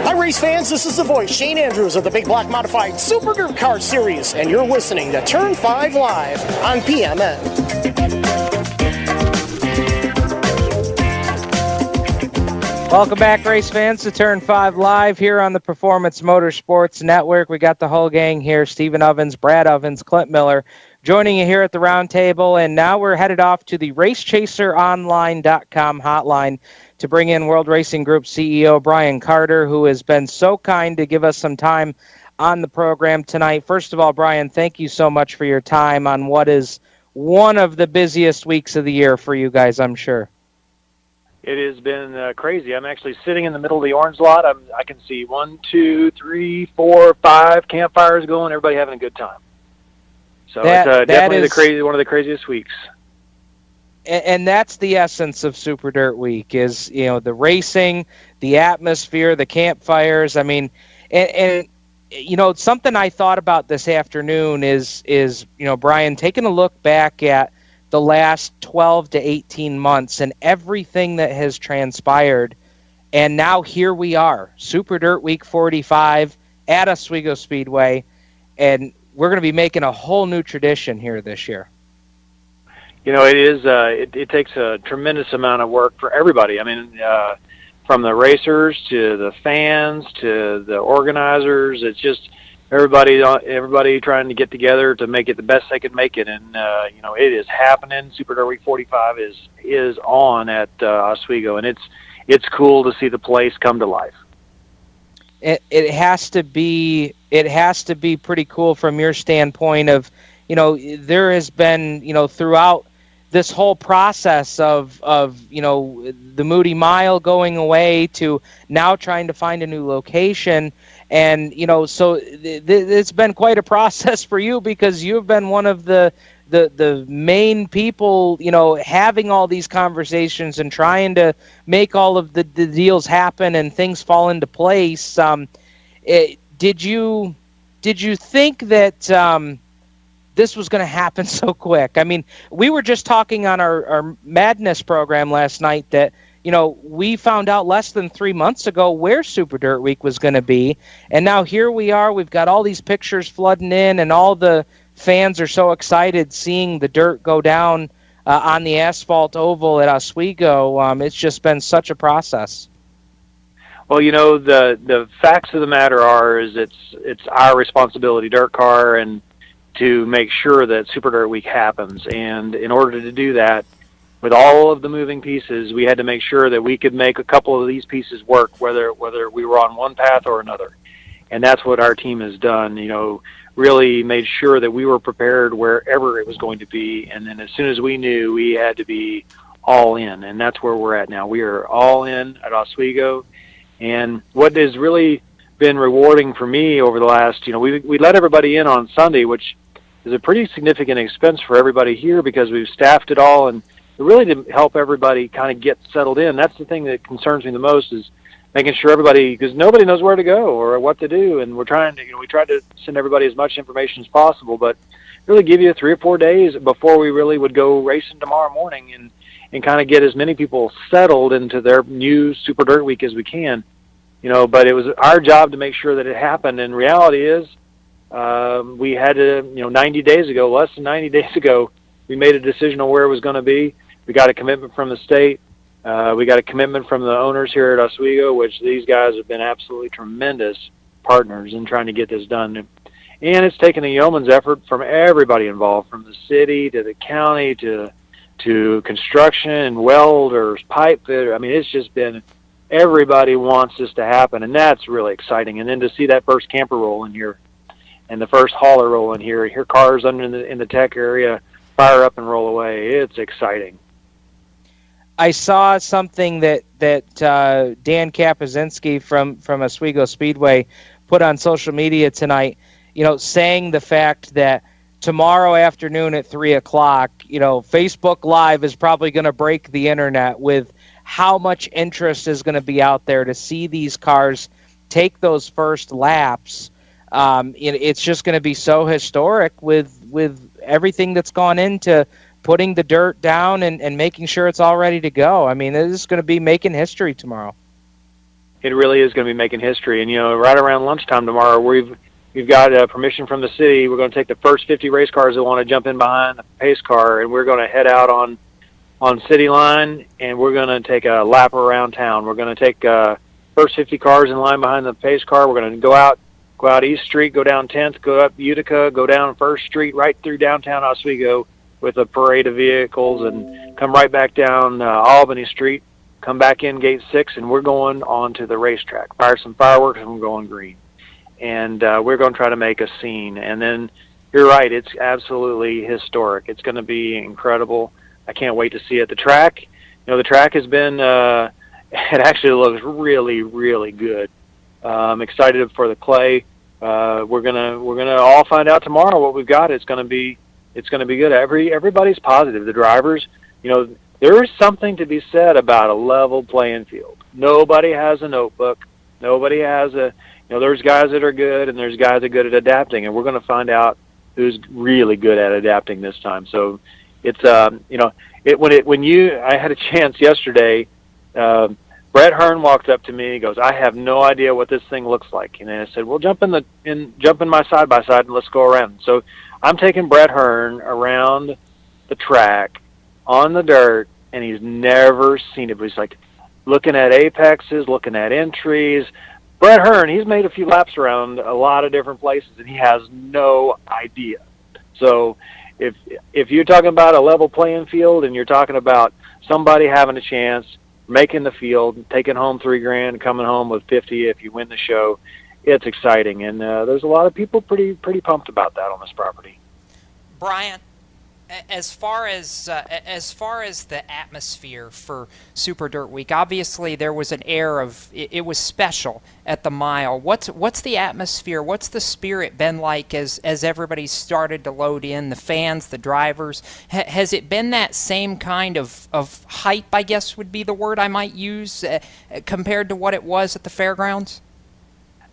[SPEAKER 18] Hi race fans, this is the voice, Shane Andrews of the Big Black Modified Super Dirt Car Series, and you're listening to Turn 5 Live on PMN.
[SPEAKER 1] Welcome back, race fans, to Turn 5 Live here on the Performance Motorsports Network. We got the whole gang here, Stephen Ovens, Brad Ovens, Clint Miller, joining you here at the roundtable. And now we're headed off to the RaceChaserOnline.com hotline to bring in World Racing Group CEO Brian Carter, who has been so kind to give us some time on the program tonight. First of all, Brian, thank you so much for your time on what is one of the busiest weeks of the year for you guys, I'm sure.
[SPEAKER 15] It has been crazy. I'm actually sitting in the middle of the orange lot. I can see 1, 2, 3, 4, 5 campfires going. Everybody having a good time. So it's definitely one of the craziest weeks.
[SPEAKER 1] And that's the essence of Super Dirt Week is, the racing, the atmosphere, the campfires. I mean, and something I thought about this afternoon is Brian, taking a look back at the last 12 to 18 months and everything that has transpired. And now here we are, Super Dirt Week 45 at Oswego Speedway. And we're going to be making a whole new tradition here this year.
[SPEAKER 15] It is. It takes a tremendous amount of work for everybody. I mean, from the racers to the fans to the organizers, it's just everybody trying to get together to make it the best they can make it. And it is happening. Super Dirt Week 45 is on at Oswego, and it's cool to see the place come to life.
[SPEAKER 1] It has to be pretty cool from your standpoint of, there has been, throughout this whole process of the Moody Mile going away to now trying to find a new location. And, so it's been quite a process for you because you've been one of the main people, having all these conversations and trying to make all of the deals happen and things fall into place. Did you think that this was going to happen so quick? I mean, we were just talking on our Madness program last night that, we found out less than 3 months ago where Super Dirt Week was going to be. And now here we are. We've got all these pictures flooding in, and all the fans are so excited seeing the dirt go down on the asphalt oval at Oswego. It's just been such a process.
[SPEAKER 15] Well, the facts of the matter are is it's our responsibility, Dirt Car, and to make sure that Super Dirt Week happens. And in order to do that, with all of the moving pieces, we had to make sure that we could make a couple of these pieces work, whether we were on one path or another. And that's what our team has done, really made sure that we were prepared wherever it was going to be. And then as soon as we knew, we had to be all in. And that's where we're at now. We are all in at Oswego. And what has really been rewarding for me over the last, we let everybody in on Sunday, which is a pretty significant expense for everybody here because we've staffed it all, and really to help everybody kind of get settled in. That's the thing that concerns me the most is making sure everybody, because nobody knows where to go or what to do, and we're trying to, we try to send everybody as much information as possible, but really give you 3 or 4 days before we really would go racing tomorrow morning and kind of get as many people settled into their new Super Dirt Week as we can. But it was our job to make sure that it happened. And reality is, we had to, 90 days ago, less than 90 days ago, we made a decision on where it was going to be. We got a commitment from the state. We got a commitment from the owners here at Oswego, which these guys have been absolutely tremendous partners in trying to get this done. And it's taken a yeoman's effort from everybody involved, from the city to the county to construction, welders, pipe fitter. I mean, it's just been, everybody wants this to happen, and that's really exciting. And then to see that first camper roll in here and the first hauler roll in here, hear cars in the tech area fire up and roll away, it's exciting.
[SPEAKER 1] I saw something that Dan Kapazinski from Oswego Speedway put on social media tonight, saying the fact that tomorrow afternoon at 3 o'clock, Facebook Live is probably going to break the internet with how much interest is going to be out there to see these cars take those first laps. It's just going to be so historic with everything that's gone into putting the dirt down and making sure it's all ready to go. I mean, this is going to be making history tomorrow.
[SPEAKER 15] It really is going to be making history. And, right around lunchtime tomorrow, we've got permission from the city. We're going to take the first 50 race cars that want to jump in behind the pace car, and we're going to head out on City Line, and we're going to take a lap around town. We're going to take first 50 cars in line behind the pace car. We're going to go out go out East Street, go down 10th, go up Utica, go down 1st Street, right through downtown Oswego with a parade of vehicles, and come right back down Albany Street, come back in Gate 6, and we're going on to the racetrack. Fire some fireworks, and we're going green. And we're going to try to make a scene. And then you're right, it's absolutely historic. It's going to be incredible. I can't wait to see it. The track, the track has been, it actually looks really, really good. I'm excited for the clay. We're gonna all find out tomorrow what we've got. It's gonna be good. Everybody's positive. The drivers, there is something to be said about a level playing field. Nobody has a notebook. Nobody has there's guys that are good and there's guys that are good at adapting, and we're going to find out who's really good at adapting this time. So it's I had a chance yesterday. Brett Hearn walked up to me. He goes, "I have no idea what this thing looks like." And I said, "Well, jump in my side by side and let's go around." So I'm taking Brett Hearn around the track on the dirt, and he's never seen it. But he's like looking at apexes, looking at entries. Brett Hearn, he's made a few laps around a lot of different places, and he has no idea. So if you're talking about a level playing field and you're talking about somebody having a chance, making the field, taking home $3,000, coming home with 50 if you win the show, it's exciting. And there's a lot of people pretty pumped about that on this property.
[SPEAKER 19] Brian, as far as the atmosphere for Super Dirt Week, obviously there was an air of it was special at the mile. What's the atmosphere? What's the spirit been like as everybody started to load in? The fans, the drivers. Has it been that same kind of hype, I guess would be the word I might use, compared to what it was at the fairgrounds?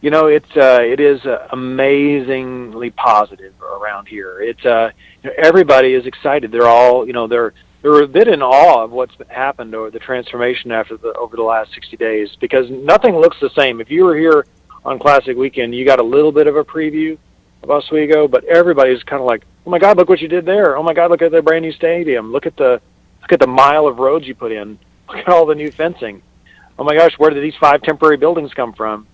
[SPEAKER 15] It is amazingly positive around here. It's everybody is excited. They're all they're a bit in awe of what's happened or the transformation over the last 60 days, because nothing looks the same. If you were here on Classic Weekend, you got a little bit of a preview of Oswego, but everybody's kind of like, "Oh my God, look what you did there! Oh my God, look at the brand new stadium! Look at the mile of roads you put in! Look at all the new fencing! Oh my gosh, where did these 5 temporary buildings come from?"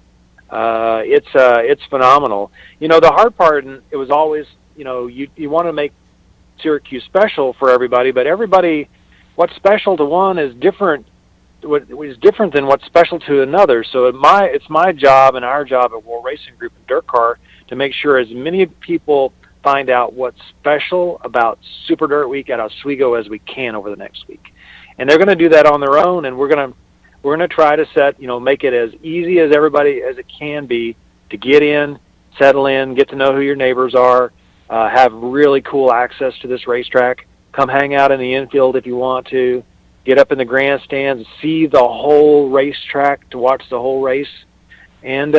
[SPEAKER 15] It's phenomenal. The hard part, and it was always, you want to make Syracuse special for everybody, but what's special to one is different. What is different than what's special to another. So it's my job and our job at War Racing Group and Dirt Car to make sure as many people find out what's special about Super Dirt Week at Oswego as we can over the next week. And they're going to do that on their own, and we're going to try to make it as easy as everybody as it can be to get in, settle in, get to know who your neighbors are, have really cool access to this racetrack. Come hang out in the infield if you want to. Get up in the grandstands, see the whole racetrack to watch the whole race, and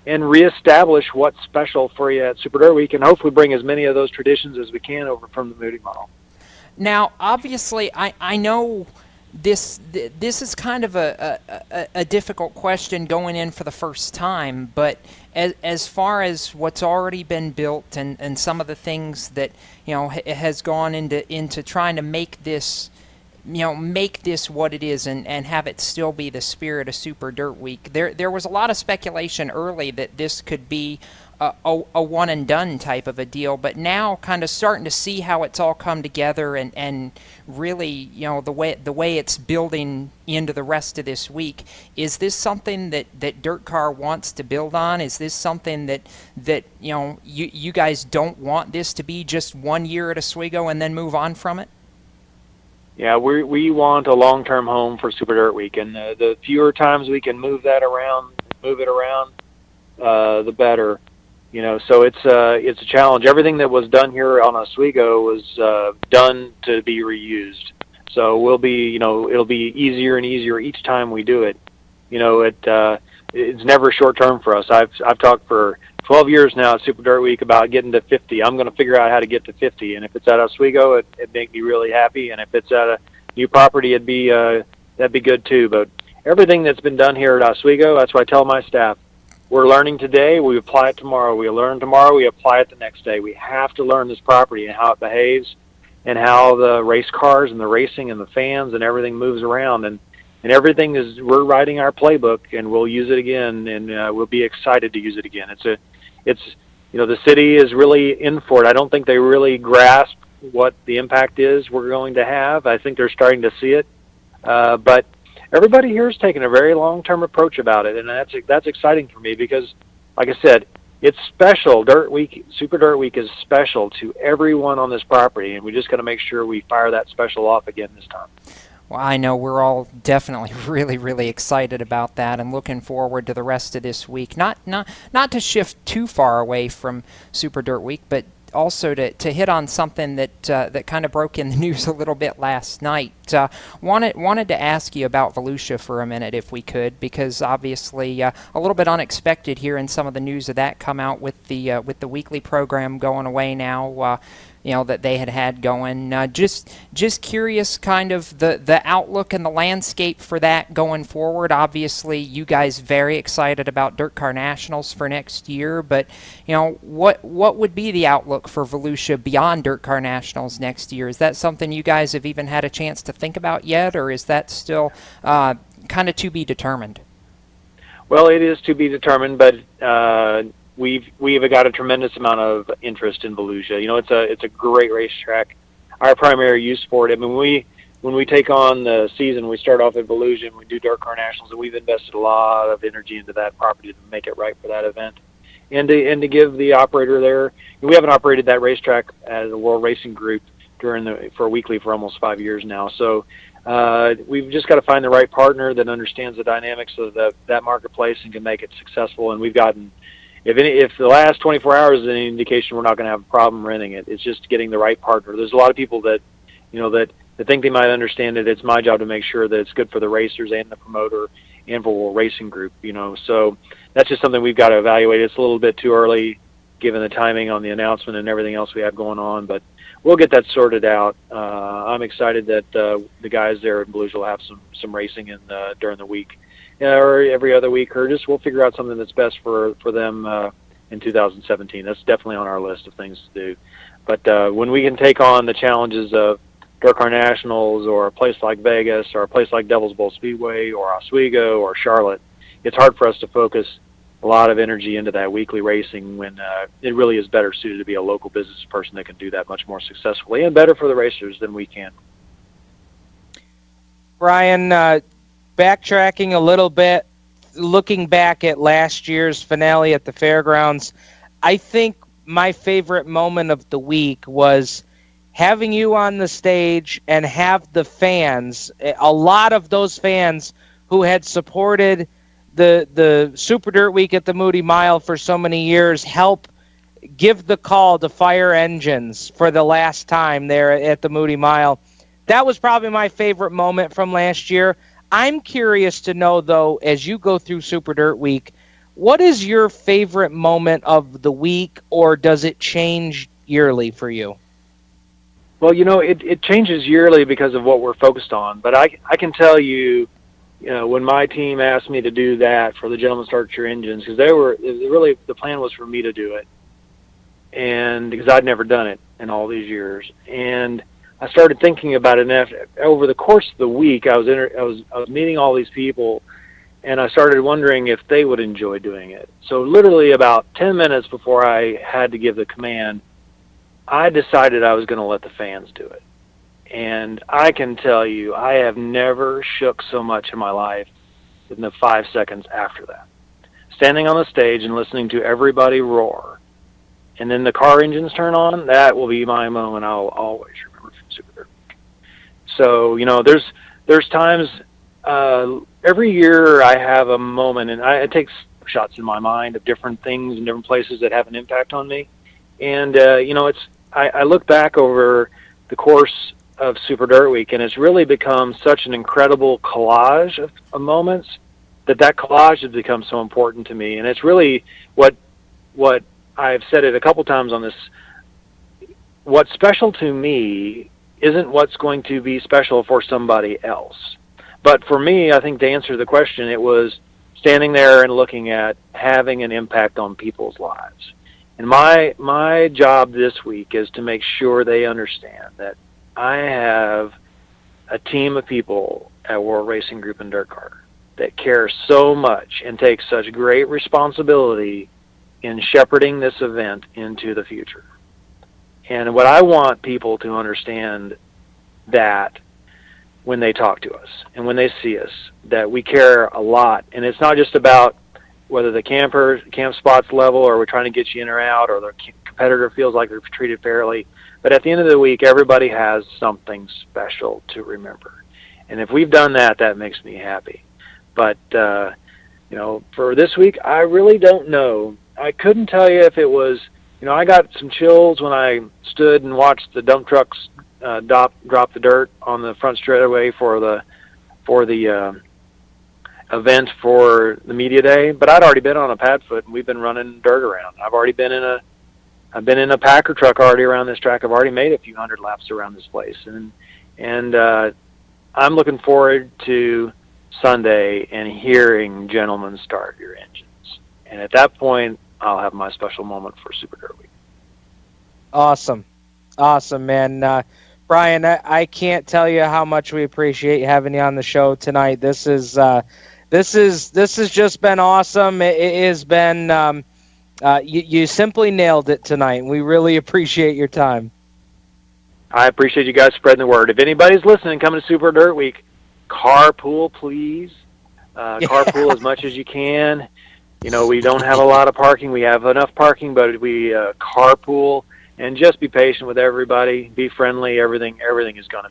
[SPEAKER 15] reestablish what's special for you at Super Dirt Week, and hopefully bring as many of those traditions as we can over from the Moody Mile.
[SPEAKER 19] Now, obviously, I know this is kind of a difficult question going in for the first time, but as far as what's already been built and some of the things that has gone into trying to make this what it is and have it still be the spirit of Super Dirt Week. There was a lot of speculation early that this could be a one and done type of a deal, but now kind of starting to see how it's all come together and really the way it's building into the rest of this week. Is this something that Dirt Car wants to build on? Is this something that you guys don't want this to be just 1 year at Oswego and then move on from it?
[SPEAKER 15] Yeah, we want a long-term home for Super Dirt Week, and the fewer times we can move it around, the better. So it's a challenge. Everything that was done here on Oswego was done to be reused. So it'll be easier and easier each time we do it. It's never short term for us. I've talked for 12 years now at Super Dirt Week about getting to 50. I'm going to figure out how to get to 50, and if it's at Oswego, it'd make me really happy. And if it's at a new property, that'd be good too. But everything that's been done here at Oswego, that's what I tell my staff. We're learning today, we apply it tomorrow. We learn tomorrow, we apply it the next day. We have to learn this property and how it behaves and how the race cars and the racing and the fans and everything moves around. And and everything is, we're writing our playbook, and we'll use it again, and we'll be excited to use it again. It's the city is really in for it. I don't think they really grasp what the impact is we're going to have. I think they're starting to see it, but everybody here is taking a very long-term approach about it, and that's exciting for me because, like I said, it's special. Dirt Week, Super Dirt Week is special to everyone on this property, and we just got to make sure we fire that special off again this time.
[SPEAKER 19] Well, I know we're all definitely really, really excited about that and looking forward to the rest of this week. Not to shift too far away from Super Dirt Week, but also to hit on something that kind of broke in the news a little bit last night. Wanted to ask you about Volusia for a minute, if we could, because obviously a little bit unexpected here in some of the news of that come out with the weekly program going away now. That they had going. Just curious, kind of the outlook and the landscape for that going forward. Obviously, you guys very excited about Dirt Car Nationals for next year, but what would be the outlook for Volusia beyond Dirt Car Nationals next year? Is that something you guys have even had a chance to think about yet, or is that still kind of to be determined?
[SPEAKER 15] Well, it is to be determined, but we've got a tremendous amount of interest in Volusia. It's a great racetrack. Our primary use for it. I mean, when we take on the season, we start off at Volusia and we do Dirt Car Nationals, and we've invested a lot of energy into that property to make it right for that event, and to give the operator there. We haven't operated that racetrack as a World Racing Group for weekly for almost 5 years now. So we've just got to find the right partner that understands the dynamics of that marketplace and can make it successful. And we've gotten. If the last 24 hours is any indication, we're not going to have a problem renting it. It's just getting the right partner. There's a lot of people that think they might understand it. It's my job to make sure that it's good for the racers and the promoter and for a racing group. So that's just something we've got to evaluate. It's a little bit too early, given the timing on the announcement and everything else we have going on, but we'll get that sorted out. I'm excited that the guys there in Volusia will have some racing during the week. Or every other week, or just we'll figure out something that's best for them in 2017. That's definitely on our list of things to do. But when we can take on the challenges of Dirt Car Nationals or a place like Vegas or a place like Devil's Bowl Speedway or Oswego or Charlotte, it's hard for us to focus a lot of energy into that weekly racing when it really is better suited to be a local business person that can do that much more successfully and better for the racers than we can.
[SPEAKER 1] Brian, backtracking a little bit, looking back at last year's finale at the fairgrounds, I think my favorite moment of the week was having you on the stage and have the fans, a lot of those fans who had supported the Super Dirt Week at the Moody Mile for so many years, help give the call to fire engines for the last time there at the Moody Mile. That was probably my favorite moment from last year. I'm curious to know, though, as you go through Super Dirt Week, what is your favorite moment of the week, or does it change yearly for you?
[SPEAKER 15] Well, it changes yearly because of what we're focused on. But I can tell you, when my team asked me to do that for the Gentleman Start Your Engines, because the plan was for me to do it, and because I'd never done it in all these years, and I started thinking about it, and over the course of the week, I was meeting all these people, and I started wondering if they would enjoy doing it. So literally about 10 minutes before I had to give the command, I decided I was going to let the fans do it. And I can tell you, I have never shook so much in my life in the 5 seconds after that. Standing on the stage and listening to everybody roar, and then the car engines turn on, that will be my moment I'll always remember. Super. So there's times every year I have a moment, and I take shots in my mind of different things and different places that have an impact on me, and I look back over the course of Super Dirt Week, and it's really become such an incredible collage of moments that collage has become so important to me, and it's really what I've said it a couple times on this. What's special to me isn't what's going to be special for somebody else. But for me, I think to answer the question, it was standing there and looking at having an impact on people's lives. And my job this week is to make sure they understand that I have a team of people at World Racing Group and Dirt Car that care so much and take such great responsibility in shepherding this event into the future. And what I want people to understand that when they talk to us and when they see us, that we care a lot. And it's not just about whether the camp spot's level or we're trying to get you in or out or the competitor feels like they're treated fairly. But at the end of the week, everybody has something special to remember. And if we've done that, that makes me happy. But, for this week, I really don't know. I couldn't tell you if it was, I got some chills when I stood and watched the dump trucks drop the dirt on the front straightaway for the event for the media day. But I'd already been on a pad foot and we've been running dirt around. I've been in a Packer truck already around this track. I've already made a few hundred laps around this place, and I'm looking forward to Sunday and hearing gentlemen start your engines. And at that point, I'll have my special moment for Super Dirt Week. Awesome,
[SPEAKER 1] man. Brian, I can't tell you how much we appreciate having you on the show tonight. This has just been awesome. It has been. You simply nailed it tonight. We really appreciate your time.
[SPEAKER 15] I appreciate you guys spreading the word. If anybody's listening, coming to Super Dirt Week, carpool, please. Carpool as much as you can. We don't have a lot of parking. We have enough parking, but we carpool, and just be patient with everybody. Be friendly. Everything is going to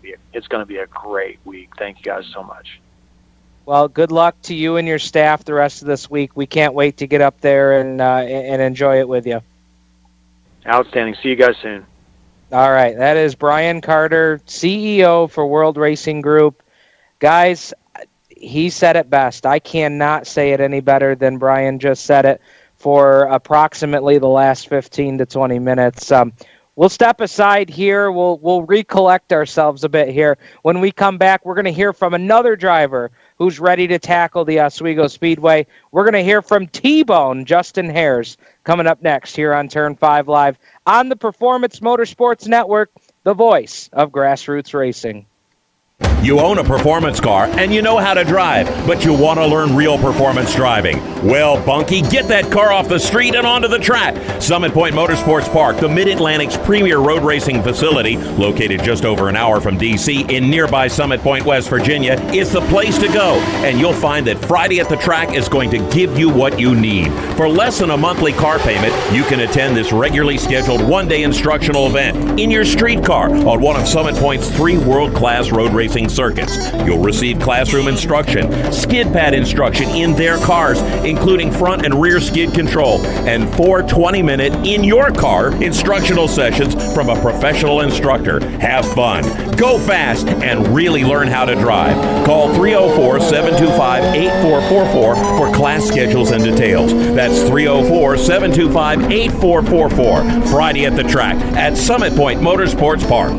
[SPEAKER 15] be a great week. Thank you guys so much.
[SPEAKER 1] Well, good luck to you and your staff the rest of this week. We can't wait to get up there and enjoy it with you.
[SPEAKER 15] Outstanding. See you guys soon.
[SPEAKER 1] All right. That is Brian Carter, CEO for World Racing Group. Guys, he said it best. I cannot say it any better than Brian just said it for approximately the last 15 to 20 minutes. We'll step aside here. We'll recollect ourselves a bit here. When we come back, we're going to hear from another driver who's ready to tackle the Oswego Speedway. We're going to hear from T-Bone, Justin Haers, coming up next here on Turn 5 Live on the Performance Motorsports Network, the voice of grassroots racing.
[SPEAKER 10] You own a performance car and you know how to drive, but you want to learn real performance driving. Well, Bunky, get that car off the street and onto the track. Summit Point Motorsports Park, the Mid-Atlantic's premier road racing facility, located just over an hour from D.C. in nearby Summit Point, West Virginia, is the place to go. And you'll find that Friday at the Track is going to give you what you need. For less than a monthly car payment, you can attend this regularly scheduled one-day instructional event in your street car on one of Summit Point's 3 world-class road racing circuits. You'll receive classroom instruction, skid pad instruction in their cars, including front and rear skid control, and 4 20-minute in-your-car instructional sessions from a professional instructor. Have fun, go fast, and really learn how to drive. Call 304-725-8444 for class schedules and details. That's 304-725-8444. Friday at the Track at Summit Point Motorsports Park.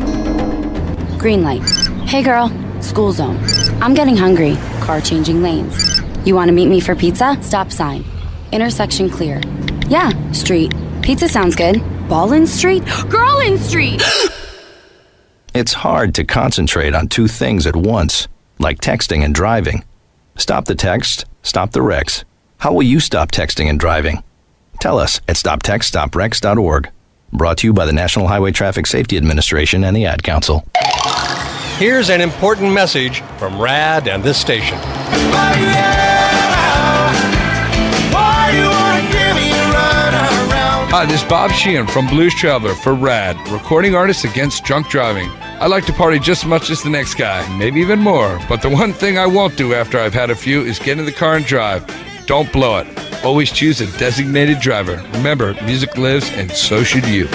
[SPEAKER 20] Green light. Hey girl, school zone. I'm getting hungry. Car changing lanes. You want to meet me for pizza? Stop sign. Intersection clear. Yeah, street. Pizza sounds good. Ballin' Street? Girlin' Street!
[SPEAKER 16] It's hard to concentrate on 2 things at once, like texting and driving. Stop the text, stop the wrecks. How will you stop texting and driving? Tell us at stoptextstopwrecks.org. Brought to you by the National Highway Traffic Safety Administration and the Ad Council.
[SPEAKER 21] Here's an important message from RAD and this station.
[SPEAKER 22] Hi, this is Bob Sheehan from Blues Traveler for RAD, Recording Artists Against Drunk Driving. I like to party just as much as the next guy, maybe even more. But the one thing I won't do after I've had a few is get in the car and drive. Don't blow it. Always choose a designated driver. Remember, music lives and so should you.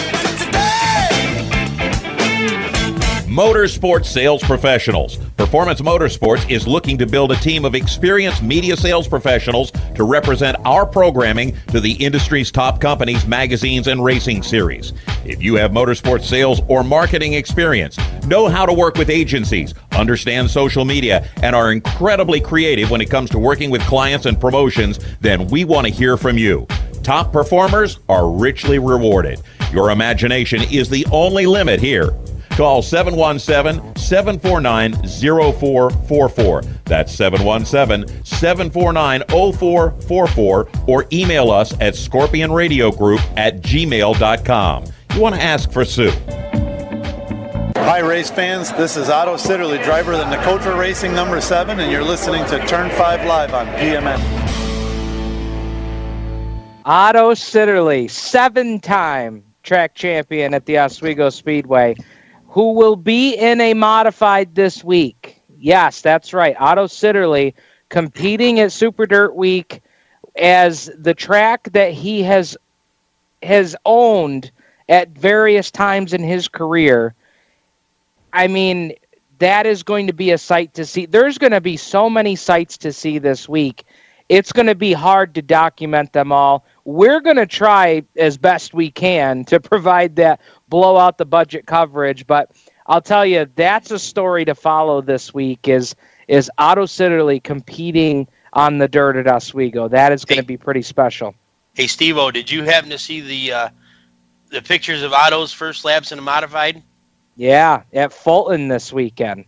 [SPEAKER 10] Motorsports sales professionals. Performance Motorsports is looking to build a team of experienced media sales professionals to represent our programming to the industry's top companies, magazines, and racing series. If you have motorsports sales or marketing experience, know how to work with agencies, understand social media, and are incredibly creative when it comes to working with clients and promotions, then we want to hear from you. Top performers are richly rewarded. Your imagination is the only limit here. Call 717-749-0444. That's 717-749-0444, or email us at scorpionradiogroup@gmail.com. You want to ask for Sue.
[SPEAKER 4] Hi, race fans. This is Otto Sitterly, driver of the Nicotra Racing number 7, and you're listening to Turn 5 Live on PMN.
[SPEAKER 1] Otto Sitterly, 7-time track champion at the Oswego Speedway, who will be in a modified this week. Yes, that's right. Otto Sitterly competing at Super Dirt Week as the track that he has owned at various times in his career. I mean, that is going to be a sight to see. There's going to be so many sights to see this week. It's going to be hard to document them all. We're going to try as best we can to provide that blow out the budget coverage, but I'll tell you, that's a story to follow this week is Otto Sitterly competing on the dirt at Oswego. That is going to be pretty special.
[SPEAKER 3] Hey, Steve-O, did you happen to see the pictures of Otto's first laps in a modified?
[SPEAKER 1] Yeah, at Fulton this weekend.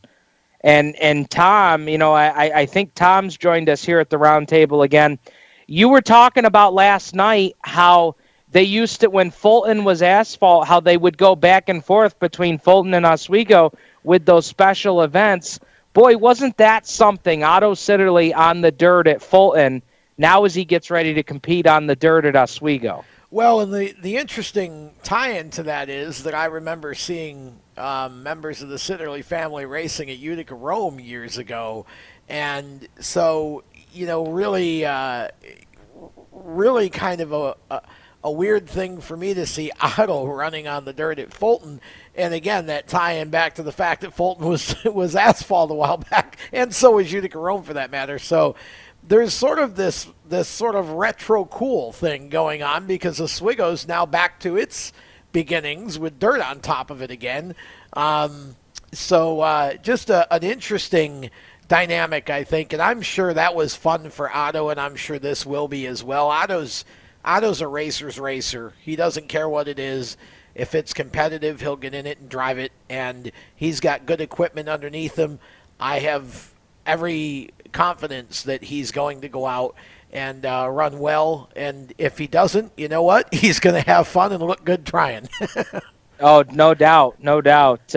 [SPEAKER 1] And Tom, I think Tom's joined us here at the round table again. You were talking about last night how they used to, when Fulton was asphalt, how they would go back and forth between Fulton and Oswego with those special events. Boy, wasn't that something? Otto Sitterly on the dirt at Fulton, now as he gets ready to compete on the dirt at Oswego.
[SPEAKER 2] Well, and the interesting tie-in to that is that I remember seeing members of the Sitterly family racing at Utica Rome years ago. And so, really kind of a weird thing for me to see Otto running on the dirt at Fulton. And again, that tie-in back to the fact that Fulton was asphalt a while back, and so was Utica Rome for that matter. So there's sort of this sort of retro cool thing going on because Oswego's now back to its beginnings with dirt on top of it again. So just an interesting dynamic, I think, and I'm sure that was fun for Otto, and I'm sure this will be as well. Otto's a racer's racer. He doesn't care what it is. If it's competitive, he'll get in it and drive it, and he's got good equipment underneath him. I have every confidence that he's going to go out and run well, and if he doesn't, you know what? He's going to have fun and look good trying.
[SPEAKER 1] Oh, no doubt, no doubt.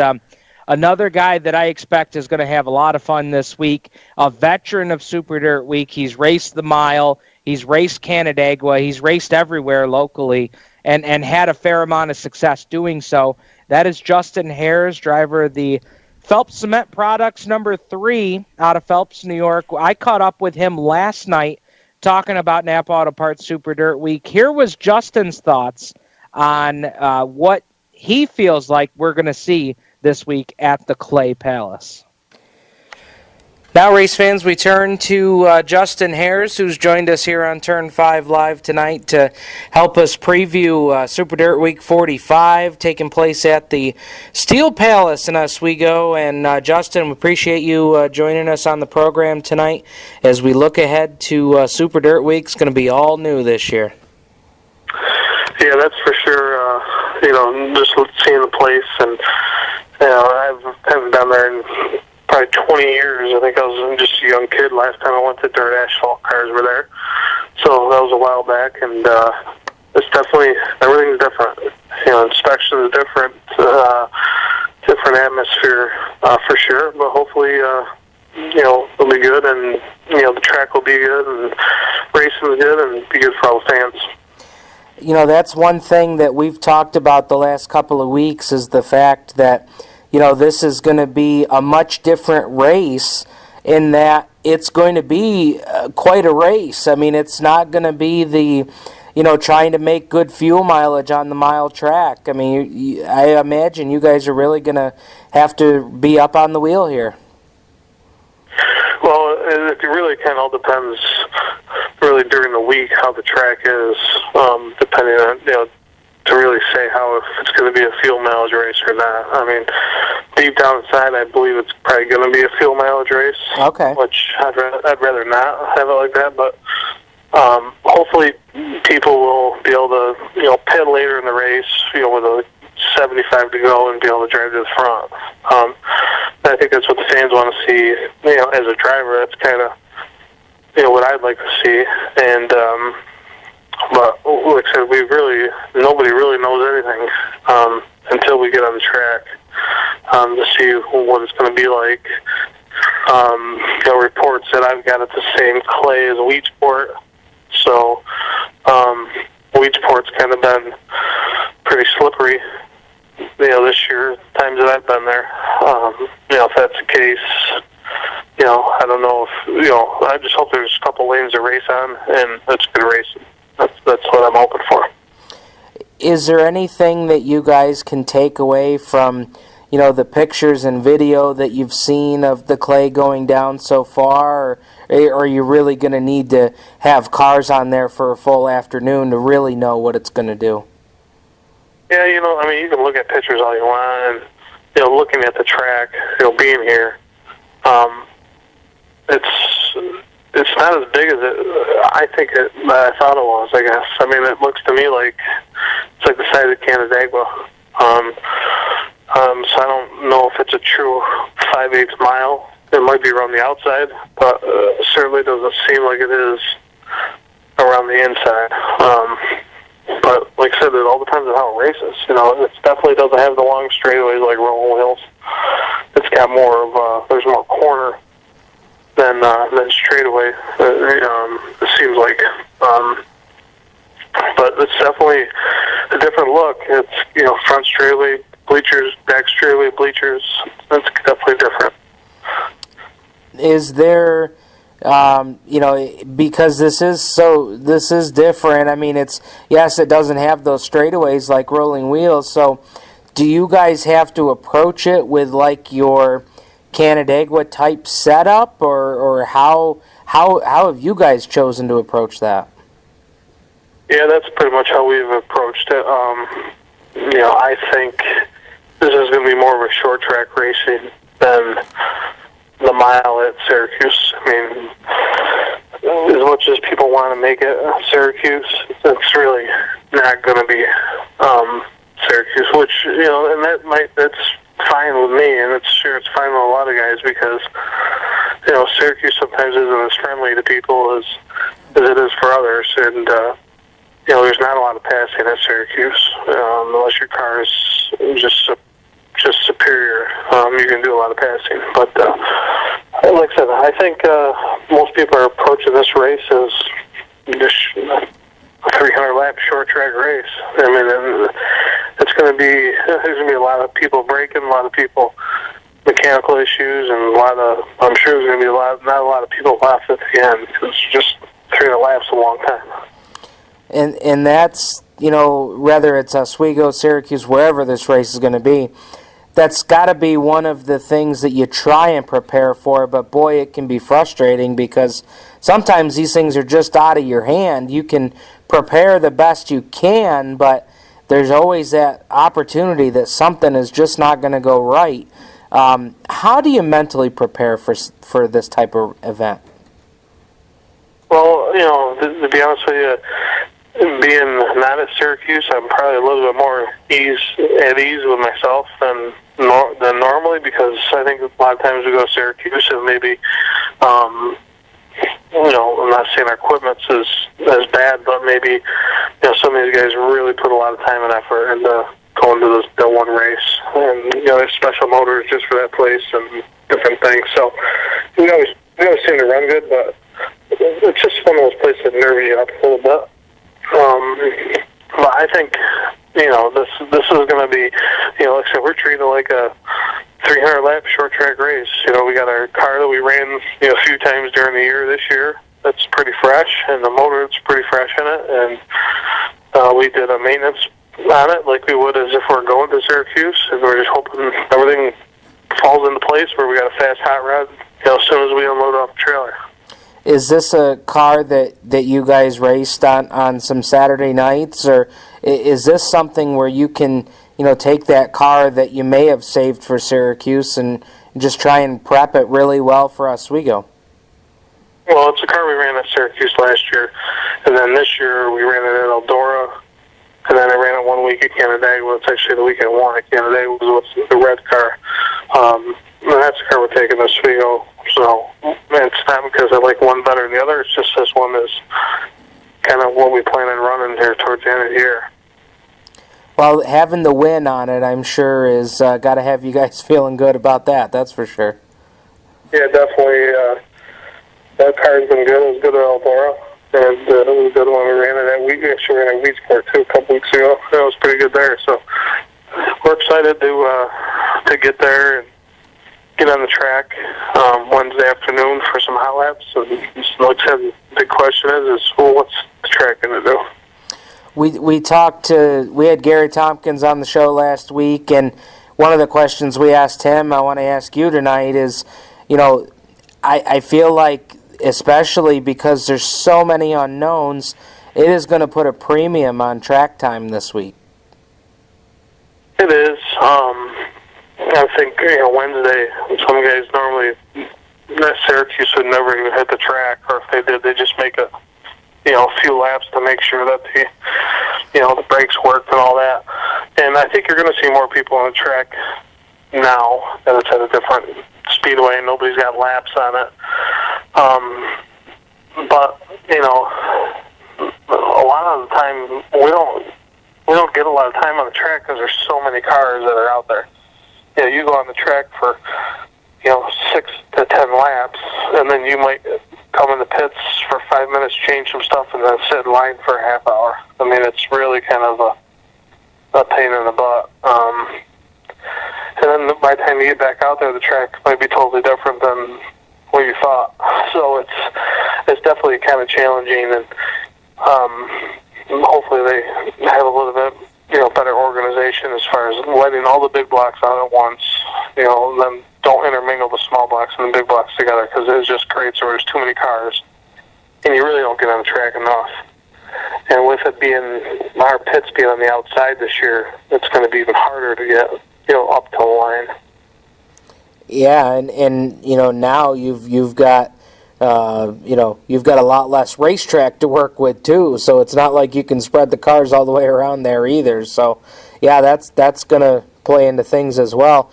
[SPEAKER 1] Another guy that I expect is going to have a lot of fun this week, a veteran of Super Dirt Week. He's raced the mile. He's raced Canandaigua. He's raced everywhere locally and had a fair amount of success doing so. That is Justin Haers, driver of the Phelps Cement Products number 3 out of Phelps, New York. I caught up with him last night talking about Napa Auto Parts Super Dirt Week. Here was Justin's thoughts on what he feels like we're going to see this week at the Clay Palace. Now, race fans, we turn to Justin Haers, who's joined us here on Turn 5 Live tonight to help us preview Super Dirt Week 45, taking place at the Steel Palace in Oswego. And Justin, we appreciate you joining us on the program tonight as we look ahead to Super Dirt Week. It's going to be all new this year.
[SPEAKER 12] Yeah, that's for sure. Just seeing the place, and I haven't been there in probably 20 years. I think I was just a young kid last time I went to dirt asphalt cars were there. So that was a while back, and it's definitely, everything's different. Inspections different, different atmosphere for sure, but hopefully, it'll be good, and, the track will be good, and racing's good, and be good for all the fans.
[SPEAKER 1] That's one thing that we've talked about the last couple of weeks is the fact that, this is going to be a much different race in that it's going to be quite a race. I mean, it's not going to be the, trying to make good fuel mileage on the mile track. I mean, I imagine you guys are really going to have to be up on the wheel here.
[SPEAKER 12] Well, it really kind of all depends, really during the week, how the track is, depending on, to really say how if it's going to be a fuel mileage race or not. I mean, deep down inside, I believe it's probably going to be a fuel mileage race.
[SPEAKER 1] Okay.
[SPEAKER 12] Which I'd rather not have it like that, but hopefully people will be able to, pit later in the race, with a 75 to go and be able to drive to the front. I think that's what the fans want to see. As a driver, that's kind of what I'd like to see. And but like I said, nobody really knows anything until we get on the track to see what it's going to be like. Reports that I've got at the same clay as Weedsport, so Weedsport's kind of been pretty slippery, this year, times that I've been there. If that's the case, I don't know if, I just hope there's a couple lanes to race on, and it's good racing. That's what I'm hoping for.
[SPEAKER 1] Is there anything that you guys can take away from, the pictures and video that you've seen of the clay going down so far, or are you really going to need to have cars on there for a full afternoon to really know what it's going to do?
[SPEAKER 12] Yeah, you can look at pictures all you want, and, looking at the track, being here, it's not as big as I thought it was, I guess. It looks to me like it's like the size of Canandaigua. So I don't know if it's a true 5/8 mile. It might be around the outside, but certainly doesn't seem like it is around the inside. But like I said, it all depends on how it races. It definitely doesn't have the long straightaways like Rolling Wheels. It's got more of there's more corner than straightaway. It seems like. But it's definitely a different look. It's front straightaway bleachers, back straightaway bleachers. It's definitely different.
[SPEAKER 1] Is there, because this is different. It doesn't have those straightaways like Rolling Wheels. So, do you guys have to approach it with like your Canandaigua type setup, or how have you guys chosen to approach that?
[SPEAKER 12] Yeah, that's pretty much how we've approached it. I think this is going to be more of a short track racing than the mile at Syracuse. As much as people want to make it Syracuse, it's really not going to be Syracuse, which, and that's fine with me, and it's fine with a lot of guys, because, Syracuse sometimes isn't as friendly to people as it is for others, and, there's not a lot of passing at Syracuse, unless your car is just superior. You can do a lot of passing. But like I said, I think most people are approaching this race as just a 300-lap short track race. It's going to be there's going to be a lot of people breaking, a lot of people mechanical issues, and I'm sure there's going to be not a lot of people left at the end, because just 300 laps is a long time.
[SPEAKER 1] And that's, whether it's Oswego, Syracuse, wherever this race is going to be, that's got to be one of the things that you try and prepare for. But boy, it can be frustrating, because sometimes these things are just out of your hand. You can prepare the best you can, but there's always that opportunity that something is just not going to go right. How do you mentally prepare for this type of event?
[SPEAKER 12] Well, to be honest with you, being not at Syracuse, I'm probably a little bit more at ease with myself than normally, because I think a lot of times we go to Syracuse and maybe, I'm not saying our equipment's as bad, but maybe, some of these guys really put a lot of time and effort into going to the one race, and there's special motors just for that place and different things. So we always seem to run good, but it's just one of those places that nerve you up a little bit. But I think, this is going to be, like I said, we're treating it like a 300-lap short track race. We got our car that we ran, a few times during the year this year. That's pretty fresh, and the motor is pretty fresh in it. And we did a maintenance on it like we would as if we're going to Syracuse, and we're just hoping everything falls into place where we got a fast hot rod, as soon as we unload off the trailer.
[SPEAKER 1] Is this a car that you guys raced on some Saturday nights, or is this something where you can, take that car that you may have saved for Syracuse and just try and prep it really well for Oswego?
[SPEAKER 12] Well, it's a car we ran at Syracuse last year, and then this year we ran it at Eldora, And then I ran it 1 week at Canandaigua. Well, it's actually the week I won at Canandaigua was with the red car. And that's the car we're taking to Oswego. So it's not because I like one better than the other. It's just this one is kind of what we plan on running here towards the end of the year.
[SPEAKER 1] Well, having the win on it, I'm sure, is got to have you guys feeling good about that. That's for sure.
[SPEAKER 12] Yeah, definitely. That car's been good. It was good at Eldora. And it was a good one. We ran it at actually ran at Weedsport too a couple weeks ago. That was pretty good there. So we're excited to get there and get on the track Wednesday afternoon for some hot laps. So like I said, the big question is well, what's the track going to do?
[SPEAKER 1] We had Gary Tomkins on the show last week, and one of the questions we asked him, I want to ask you tonight is, I feel like, especially because there's so many unknowns, it is going to put a premium on track time this week.
[SPEAKER 12] It is. I think Wednesday, some guys normally, Syracuse would never even hit the track, or if they did, they just make a few laps to make sure that the brakes worked and all that. And I think you're going to see more people on the track now that it's at a different speedway and nobody's got laps on it. But a lot of the time we don't get a lot of time on the track because there's so many cars that are out there. You go on the track for 6 to 10 laps, and then you might come in the pits for 5 minutes, change some stuff, and then sit in line for a half hour. I mean, it's really kind of a pain in the butt. And then by the time you get back out there, the track might be totally different than what you thought. So it's definitely kind of challenging, and hopefully they have a little bit better organization as far as letting all the big blocks out at once. Then don't intermingle the small blocks and the big blocks together, because it just creates where there's too many cars, and you really don't get on the track enough. And with it being our pits being on the outside this year, it's going to be even harder to get up to the line.
[SPEAKER 1] Yeah, and now you've got you've got a lot less racetrack to work with too, so it's not like you can spread the cars all the way around there either. So yeah, that's going to play into things as well.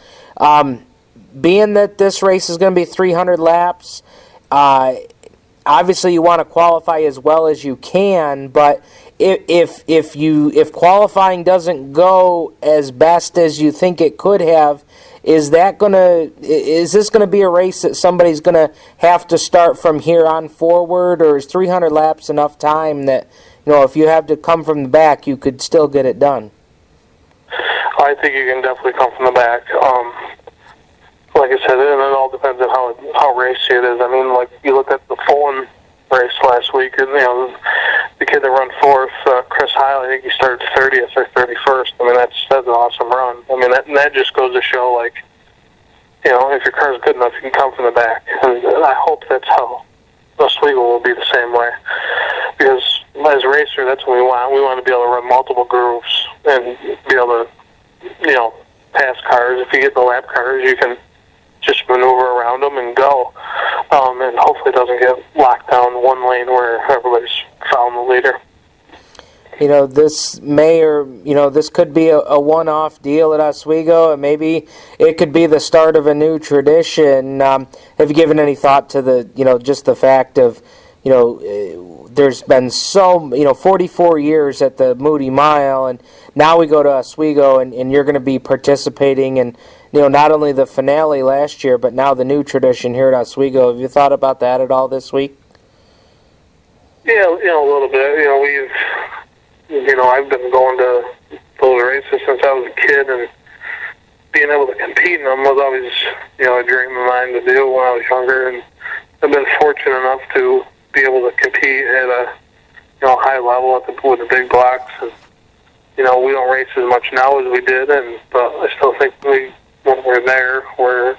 [SPEAKER 1] Being that this race is going to be 300 laps, obviously you want to qualify as well as you can, but if qualifying doesn't go as best as you think it could have, is this going to be a race that somebody's going to have to start from here on forward, or is 300 laps enough time that if you have to come from the back, you could still get it done?
[SPEAKER 12] I think you can definitely come from the back. Like I said, and it all depends on how racy it is. I mean, like you look at the Fulton race last week, and the kid that run fourth, Chris Heil, I think he started 30th or 31st. I mean, that's an awesome run. I mean, that just goes to show, like, if your car's good enough, you can come from the back. And I hope that's how Oswego will be the same way, because as a racer, that's what we want. We want to be able to run multiple grooves and be able to, pass cars. If you get the lap cars, you can just maneuver around them and go. And hopefully it doesn't get locked down one lane where everybody's following the leader.
[SPEAKER 1] This this could be a one-off deal at Oswego, and maybe it could be the start of a new tradition. Have you given any thought to just the fact of, there's been 44 years at the Moody Mile, and now we go to Oswego, and you're going to be participating in, not only the finale last year, but now the new tradition here at Oswego. Have you thought about that at all this week?
[SPEAKER 12] Yeah, a little bit. I've been going to those races since I was a kid, and being able to compete in them was always, a dream of mine to do when I was younger, and I've been fortunate enough to be able to compete at a, high level with the big blocks. And, we don't race as much now as we did, but I still think when we're there, we're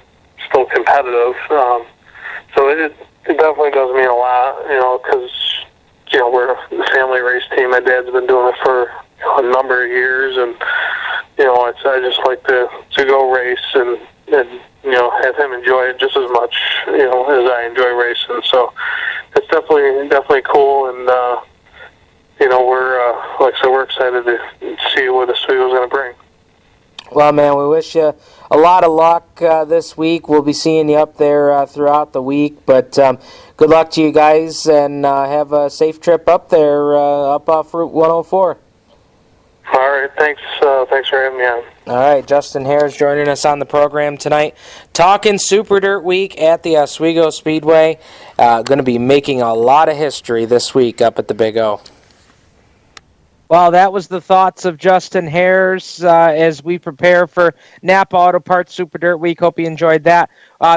[SPEAKER 12] still competitive. So it definitely does mean a lot, because we're a family race team. My dad's been doing it for a number of years, and I just like to go race and have him enjoy it just as much as I enjoy racing. So it's definitely cool, and we're like I said, we're excited to see what Oswego's going to bring.
[SPEAKER 1] Well, man, we wish you a lot of luck this week. We'll be seeing you up there throughout the week. But good luck to you guys, and have a safe trip up there, up off Route 104.
[SPEAKER 12] All right, thanks for having me on.
[SPEAKER 1] All right, Justin Haers joining us on the program tonight. Talking Super Dirt Week at the Oswego Speedway. Going to be making a lot of history this week up at the Big O. Well, that was the thoughts of Justin Haers as we prepare for Napa Auto Parts Super Dirt Week. Hope you enjoyed that.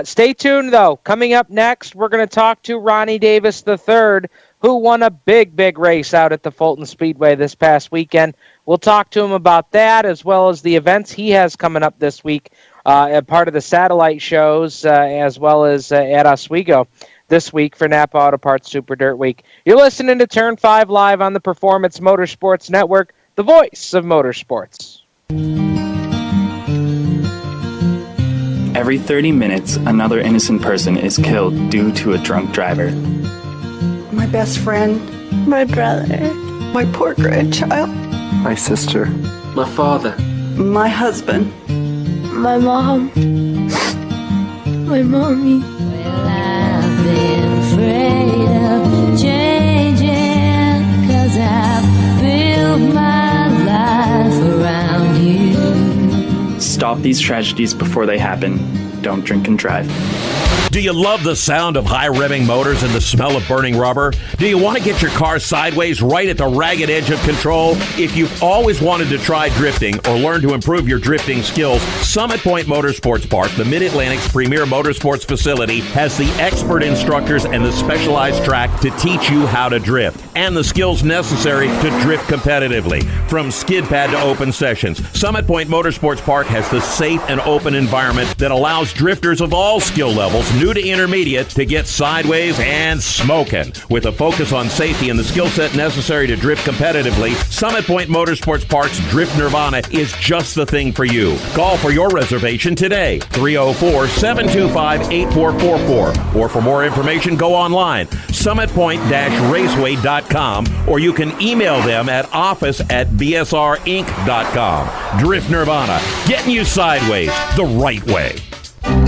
[SPEAKER 1] Stay tuned, though. Coming up next, we're going to talk to Ronnie Davis III, who won a big race out at the Fulton Speedway this past weekend. We'll talk to him about that, as well as the events he has coming up this week, part of the satellite shows, as well as at Oswego this week for Napa Auto Parts Super Dirt Week. You're listening to Turn 5 Live on the Performance Motorsports Network, the voice of motorsports.
[SPEAKER 5] Every 30 minutes, another innocent person is killed due to a drunk driver.
[SPEAKER 6] My best friend, my brother, my poor grandchild,
[SPEAKER 7] my sister, my father,
[SPEAKER 6] my husband,
[SPEAKER 23] my mom, my mommy. Afraid of changing, 'cause I've built my life around you.
[SPEAKER 5] Stop these tragedies before they happen. Don't drink and drive.
[SPEAKER 10] Do you love the sound of high-revving motors and the smell of burning rubber? Do you want to get your car sideways right at the ragged edge of control? If you've always wanted to try drifting or learn to improve your drifting skills, Summit Point Motorsports Park, the Mid-Atlantic's premier motorsports facility, has the expert instructors and the specialized track to teach you how to drift and the skills necessary to drift competitively. From skid pad to open sessions, Summit Point Motorsports Park has the safe and open environment that allows drifters of all skill levels, new to intermediate, to get sideways and smoking. With a focus on safety and the skill set necessary to drift competitively, Summit Point Motorsports Park's Drift Nirvana is just the thing for you. Call for your reservation today, 304-725-8444. Or for more information, go online, summitpoint-raceway.com, or you can email them at office@bsrinc.com. Drift Nirvana, getting you sideways the right way.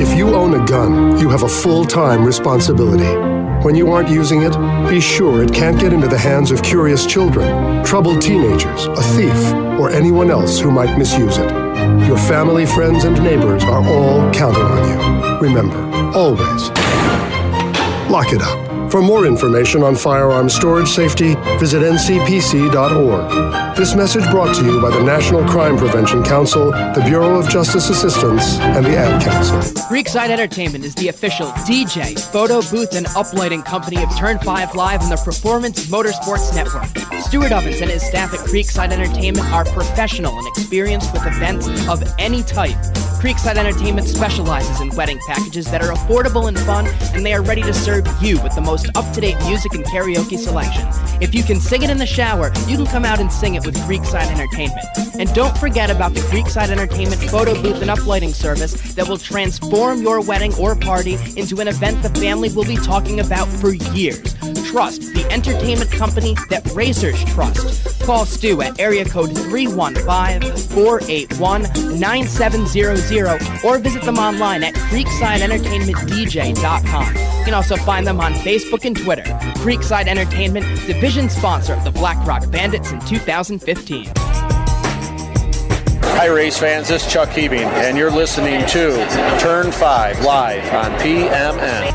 [SPEAKER 24] If you own a gun, you have a full-time responsibility. When you aren't using it, be sure it can't get into the hands of curious children, troubled teenagers, a thief, or anyone else who might misuse it. Your family, friends, and neighbors are all counting on you. Remember, always, lock it up. For more information on firearm storage safety, visit ncpc.org. This message brought to you by the National Crime Prevention Council, the Bureau of Justice Assistance, and the Ad Council.
[SPEAKER 17] Creekside Entertainment is the official DJ, photo booth, and uplighting company of Turn 5 Live and the Performance Motorsports Network. Stuart Ovens and his staff at Creekside Entertainment are professional and experienced with events of any type. Creekside Entertainment specializes in wedding packages that are affordable and fun, and they are ready to serve you with the most up-to-date music and karaoke selection. If you can sing it in the shower, you can come out and sing it with Creekside Entertainment. And don't forget about the Creekside Entertainment photo booth and uplighting service that will transform your wedding or party into an event the family will be talking about for years. Trust the entertainment company that racers trust. Call Stu at area code 315-481-9700 or visit them online at creeksideentertainmentdj.com. You can also find them on Facebook and Twitter. Creekside Entertainment, division sponsor of the Black Rock Bandits in 2015.
[SPEAKER 4] Hi, race fans. This is Chuck Hebing, and you're listening to Turn 5 Live on PMN.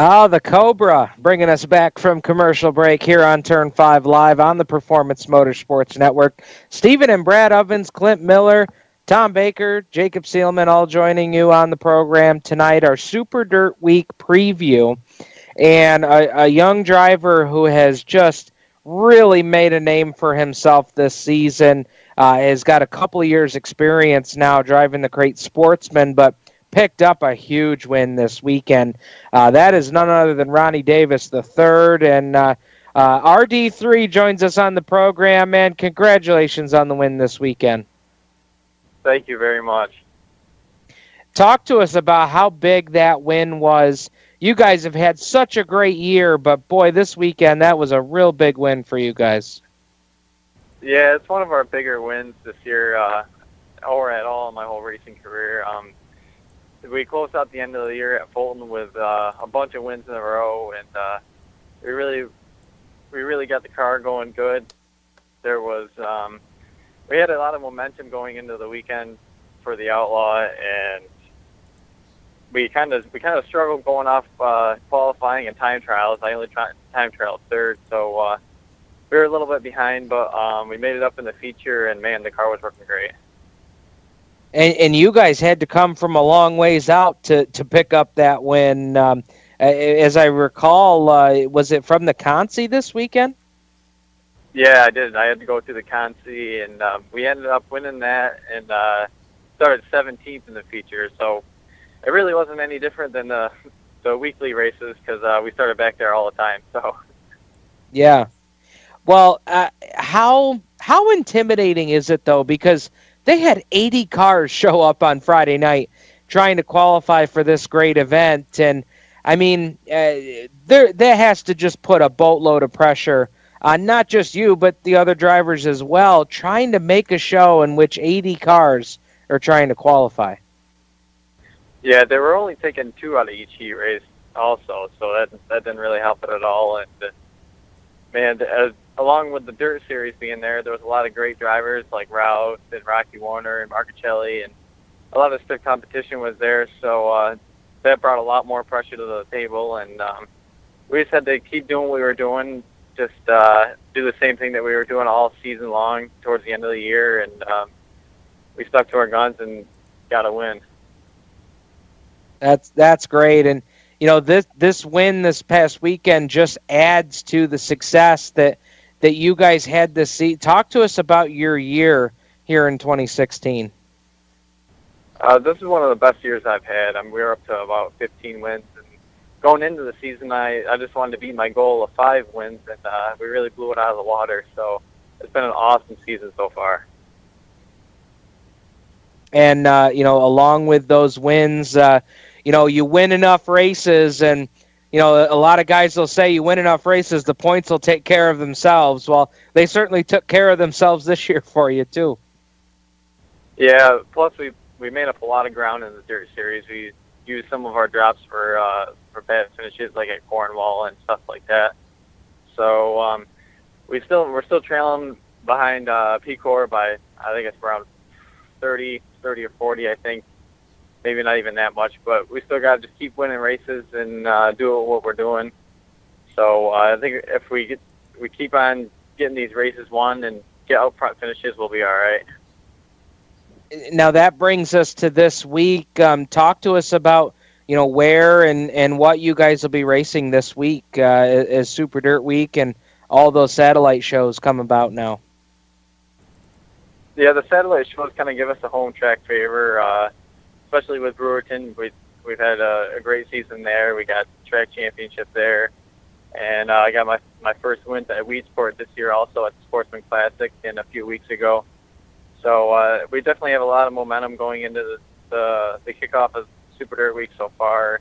[SPEAKER 1] Oh, the Cobra, bringing us back from commercial break here on Turn 5 Live on the Performance Motorsports Network. Stephen and Brad Ovens, Clint Miller, Tom Baker, Jacob Seelman, all joining you on the program tonight. Our Super Dirt Week preview, and a young driver who has just really made a name for himself this season, has got a couple of years experience now driving the Crate Sportsman, but picked up a huge win this weekend. That is none other than Ronnie Davis III, and RD3 joins us on the program, man. Congratulations on the win this weekend.
[SPEAKER 25] Thank you very much.
[SPEAKER 1] Talk to us about how big that win was. you guys have had such a great year, but boy, this weekend, that was a real big win for you guys.
[SPEAKER 8] Yeah, it's one of our bigger wins this year, or at all in my whole racing career. We closed out the end of the year at Fulton with a bunch of wins in a row, and we really got the car going good. There was we had a lot of momentum going into the weekend for the Outlaw, and we kind of struggled going off qualifying and time trials. I only time trialed third, so we were a little bit behind, but we made it up in the feature, and man, the car was working great.
[SPEAKER 1] And you guys had to come from a long ways out to pick up that win. As I recall, was it from the Consi this weekend?
[SPEAKER 8] Yeah, I did. I had to go through the Consi, and we ended up winning that and started 17th in the feature. So it really wasn't any different than the weekly races because we started back there all the time. So
[SPEAKER 1] yeah. Well, how intimidating is it though? Because they had 80 cars show up on Friday night trying to qualify for this great event. And, I mean, that has to just put a boatload of pressure on not just you, but the other drivers as well, trying to make a show in which 80 cars are trying to qualify.
[SPEAKER 8] Yeah, they were only taking 2 out of each heat race also, so that didn't really help it at all. And, man, along with the Dirt Series being there was a lot of great drivers like Rouse and Rocky Warner and Marcachelli, and a lot of stiff competition was there, so that brought a lot more pressure to the table, and we just had to keep doing what we were doing, just do the same thing that we were doing all season long towards the end of the year, and we stuck to our guns and got a win.
[SPEAKER 1] That's great, and you know, this win this past weekend just adds to the success that you guys had this season. Talk to us about your year here in 2016.
[SPEAKER 8] This is one of the best years I've had. We were up to about 15 wins. And going into the season, I just wanted to beat my goal of 5 wins, and we really blew it out of the water. So it's been an awesome season so far.
[SPEAKER 1] And, you know, along with those wins, you know, you win enough races, and you know, a lot of guys will say you win enough races, the points will take care of themselves. Well, they certainly took care of themselves this year for you, too.
[SPEAKER 8] Yeah, plus we made up a lot of ground in the Dirt Series. We used some of our drops for bad finishes, like at Cornwall and stuff like that. So we're still trailing behind P-Core by, I think it's around 30 or 40, I think. Maybe not even that much, but we still got to just keep winning races and do what we're doing. So I think if we keep on getting these races won and get out front finishes, we'll be all right.
[SPEAKER 1] Now that brings us to this week. Talk to us about, you know, where and what you guys will be racing this week as Super Dirt Week and all those satellite shows come about now.
[SPEAKER 8] Yeah, the satellite shows kind of give us a home track favor. Especially with Brewerton, we've had a great season there. We got track championship there, and I got my first win at Weedsport this year, also at the Sportsman Classic a few weeks ago. So we definitely have a lot of momentum going into the kickoff of Super Dirt Week so far,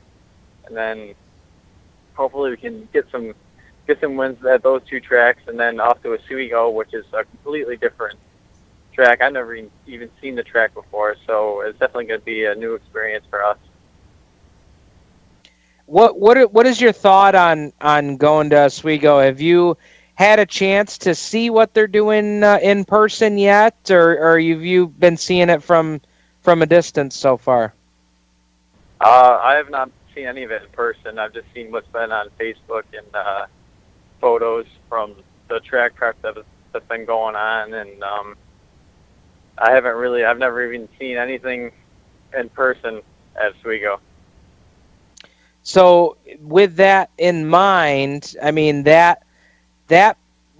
[SPEAKER 8] and then hopefully we can get some wins at those 2 tracks, and then off to Oswego, which is a completely different track. I've never even seen the track before, so it's definitely going to be a new experience for us.
[SPEAKER 1] What is your thought on going to Oswego? Have you had a chance to see what they're doing in person yet, or have you been seeing it from a distance so far?
[SPEAKER 8] I have not seen any of it in person. I've just seen what's been on Facebook and photos from the track prep that's been going on, and I've never even seen anything in person at Oswego.
[SPEAKER 1] So with that in mind, I mean, that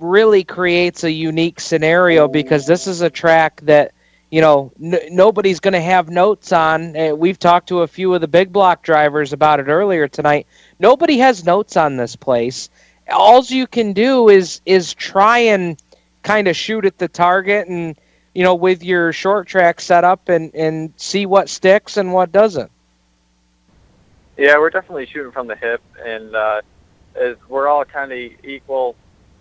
[SPEAKER 1] really creates a unique scenario because this is a track that, you know, nobody's going to have notes on. We've talked to a few of the big block drivers about it earlier tonight. Nobody has notes on this place. All you can do is try and kind of shoot at the target and, you know, with your short track set up and see what sticks and what doesn't.
[SPEAKER 8] Yeah, we're definitely shooting from the hip, and we're all kind of equal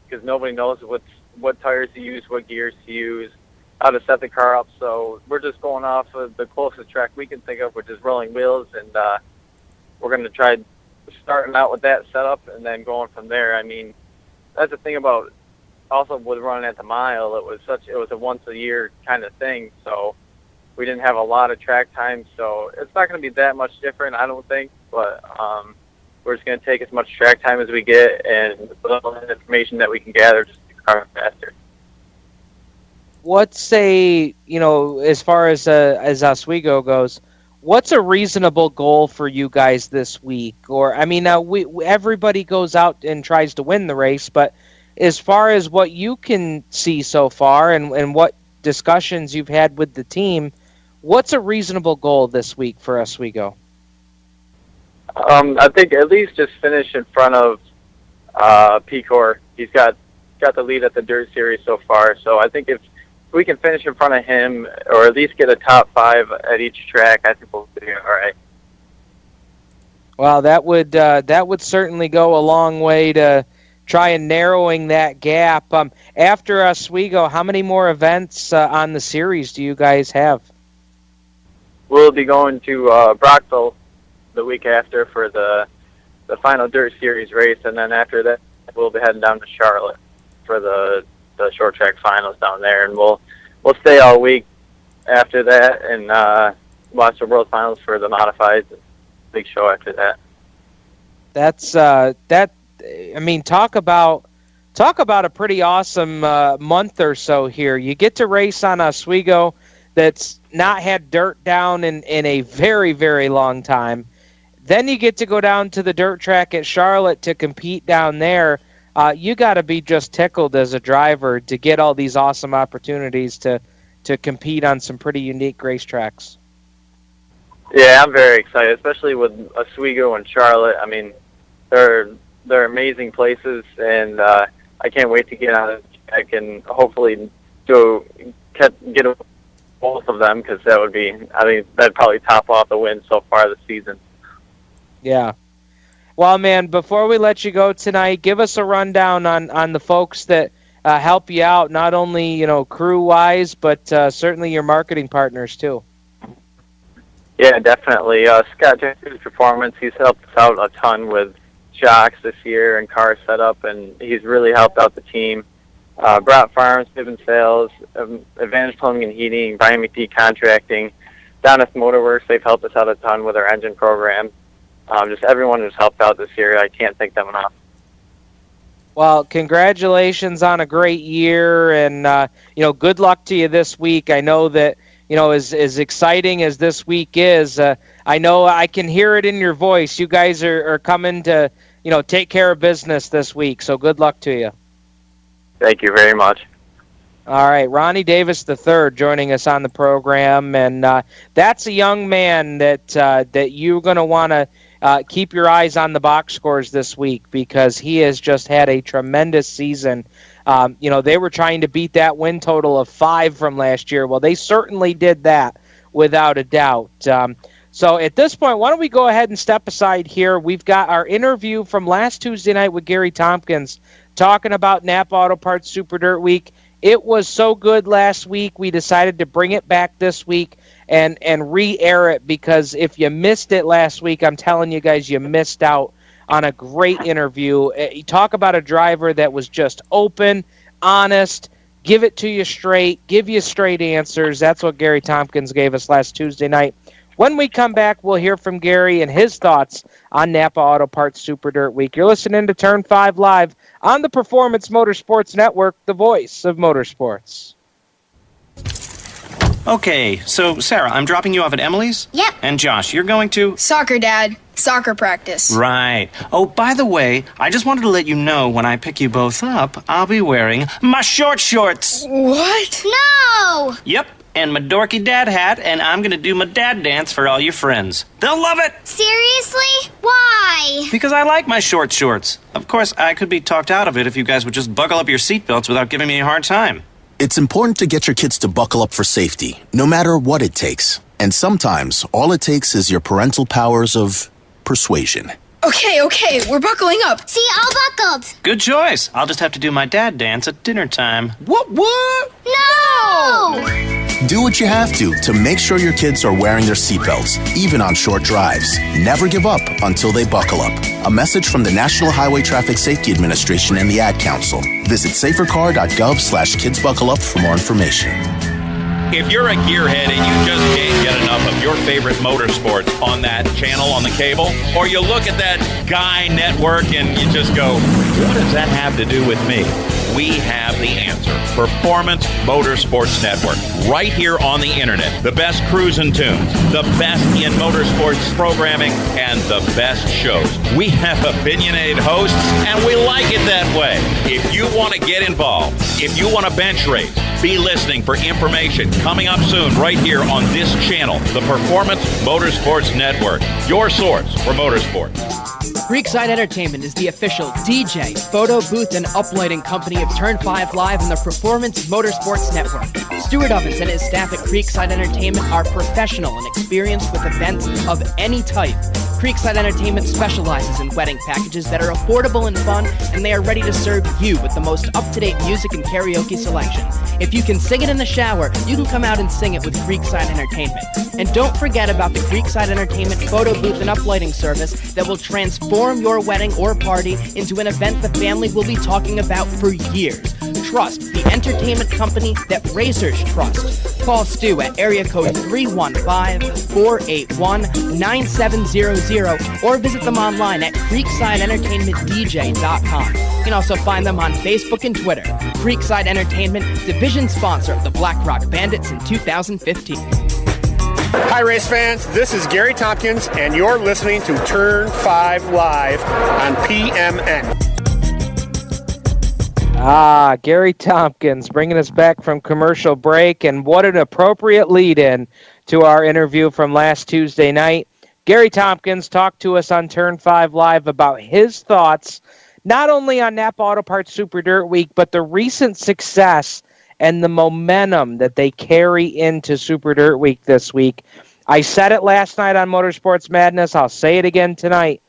[SPEAKER 8] because nobody knows what tires to use, what gears to use, how to set the car up. So we're just going off of the closest track we can think of, which is rolling wheels, and we're going to try starting out with that setup and then going from there. I mean, that's the thing about also with running at the mile. It was a once a year kind of thing, so we didn't have a lot of track time. So it's not going to be that much different, I don't think. But we're just going to take as much track time as we get and the little information that we can gather just to make the car faster.
[SPEAKER 1] What's as far as Oswego goes, what's a reasonable goal for you guys this week? Or, I mean, now everybody goes out and tries to win the race, but as far as what you can see so far and what discussions you've had with the team, what's a reasonable goal this week for Oswego?
[SPEAKER 8] I think at least just finish in front of Pecor. He's got the lead at the Dirt Series so far, so I think if we can finish in front of him or at least get a top 5 at each track, I think we'll be all right.
[SPEAKER 1] Well, that would certainly go a long way to try and narrowing that gap. After Oswego, how many more events on the series do you guys have?
[SPEAKER 8] We'll be going to Brockville the week after for the final Dirt Series race, and then after that we'll be heading down to Charlotte for the short track finals down there, and we'll stay all week after that and watch the World Finals for the modifieds. Big show after that.
[SPEAKER 1] That's that. I mean, talk about a pretty awesome month or so here. You get to race on Oswego, that's not had dirt down in a very, very long time. Then you get to go down to the dirt track at Charlotte to compete down there. You got to be just tickled as a driver to get all these awesome opportunities to compete on some pretty unique racetracks.
[SPEAKER 8] Yeah, I'm very excited, especially with Oswego and Charlotte. I mean, they're amazing places, and I can't wait to get on the track and hopefully get both of them, because that would be, I think that'd probably top off the win so far this season.
[SPEAKER 1] Yeah. Well, man, before we let you go tonight, give us a rundown on the folks that help you out, not only crew-wise, but certainly your marketing partners too.
[SPEAKER 8] Yeah, definitely. Scott Jackson's Performance, he's helped us out a ton with shocks this year and car setup, and he's really helped out the team. Brat Farms, Piven Sales, Advantage Plumbing and Heating, Brian McPhee Contracting, Donna's Motorworks, they've helped us out a ton with our engine program. Just everyone who's helped out this year, I can't thank them enough.
[SPEAKER 1] Well, congratulations on a great year, and good luck to you this week. I know that as exciting as this week is, I know I can hear it in your voice. You guys are coming to take care of business this week, so good luck to you.
[SPEAKER 8] Thank you very much.
[SPEAKER 1] All right, Ronnie Davis III joining us on the program, and that's a young man that you're going to want to keep your eyes on the box scores this week, because he has just had a tremendous season. They were trying to beat that win total of 5 from last year. Well, they certainly did that without a doubt. So at this point, why don't we go ahead and step aside here? We've got our interview from last Tuesday night with Gary Tomkins talking about Napa Auto Parts Super Dirt Week. It was so good last week, we decided to bring it back this week and re-air it, because if you missed it last week, I'm telling you guys, you missed out on a great interview. You talk about a driver that was just open, honest, give it to you straight, give you straight answers. That's what Gary Tomkins gave us last Tuesday night. When we come back, we'll hear from Gary and his thoughts on Napa Auto Parts Super Dirt Week. You're listening to Turn 5 Live on the Performance Motorsports Network, the voice of motorsports.
[SPEAKER 26] Okay, so Sarah, I'm dropping you off at Emily's?
[SPEAKER 9] Yep.
[SPEAKER 26] And Josh, you're going to?
[SPEAKER 9] Soccer, Dad. Soccer practice.
[SPEAKER 26] Right. Oh, by the way, I just wanted to let you know when I pick you both up, I'll be wearing my short shorts.
[SPEAKER 9] What? No!
[SPEAKER 26] Yep, and my dorky dad hat, and I'm going to do my dad dance for all your friends. They'll love it!
[SPEAKER 9] Seriously? Why?
[SPEAKER 26] Because I like my short shorts. Of course, I could be talked out of it if you guys would just buckle up your seatbelts without giving me a hard time.
[SPEAKER 11] It's important to get your kids to buckle up for safety, no matter what it takes. And sometimes, all it takes is your parental powers of persuasion.
[SPEAKER 9] Okay, we're buckling up. See, all buckled.
[SPEAKER 26] Good choice. I'll just have to do my dad dance at dinner time.
[SPEAKER 11] What?
[SPEAKER 9] No!
[SPEAKER 11] Do what you have to make sure your kids are wearing their seatbelts, even on short drives. Never give up until they buckle up. A message from the National Highway Traffic Safety Administration and the Ad Council. Visit safercar.gov/kidsbuckleup for more information.
[SPEAKER 10] If you're a gearhead and you just can't get enough of your favorite motorsports on that channel on the cable, or you look at that Guy network and you just go, what does that have to do with me? We have the answer. Performance Motorsports Network. Right here on the internet. The best cruising tunes, the best in motorsports programming, and the best shows. We have opinionated hosts, and we like it that way. If you want to get involved, if you want to bench race, be listening for information coming up soon right here on this channel, the Performance Motorsports Network. Your source for motorsports.
[SPEAKER 17] Creekside Entertainment is the official DJ, photo booth, and uplighting company of Turn 5 Live and the Performance Motorsports Network. Stuart Ovens and his staff at Creekside Entertainment are professional and experienced with events of any type. Creekside Entertainment specializes in wedding packages that are affordable and fun, and they are ready to serve you with the most up-to-date music and karaoke selection. If you can sing it in the shower, you can come out and sing it with Creekside Entertainment. And don't forget about the Creekside Entertainment photo booth and uplighting service that will transform your wedding or party into an event the family will be talking about for years. Trust the entertainment company that racers trust. Call Stu at area code 315-481-9700 or visit them online at creeksideentertainmentdj.com. You can also find them on Facebook and Twitter. Creekside Entertainment, division sponsor of the Black Rock Bandits in 2015.
[SPEAKER 13] Hi, race fans. This is Gary Tomkins, and you're listening to Turn 5 Live on PMN.
[SPEAKER 1] Gary Tomkins bringing us back from commercial break, and what an appropriate lead-in to our interview from last Tuesday night. Gary Tomkins talked to us on Turn 5 Live about his thoughts, not only on Napa Auto Parts Super Dirt Week, but the recent success and the momentum that they carry into Super Dirt Week this week. I said it last night on Motorsports Madness. I'll say it again tonight.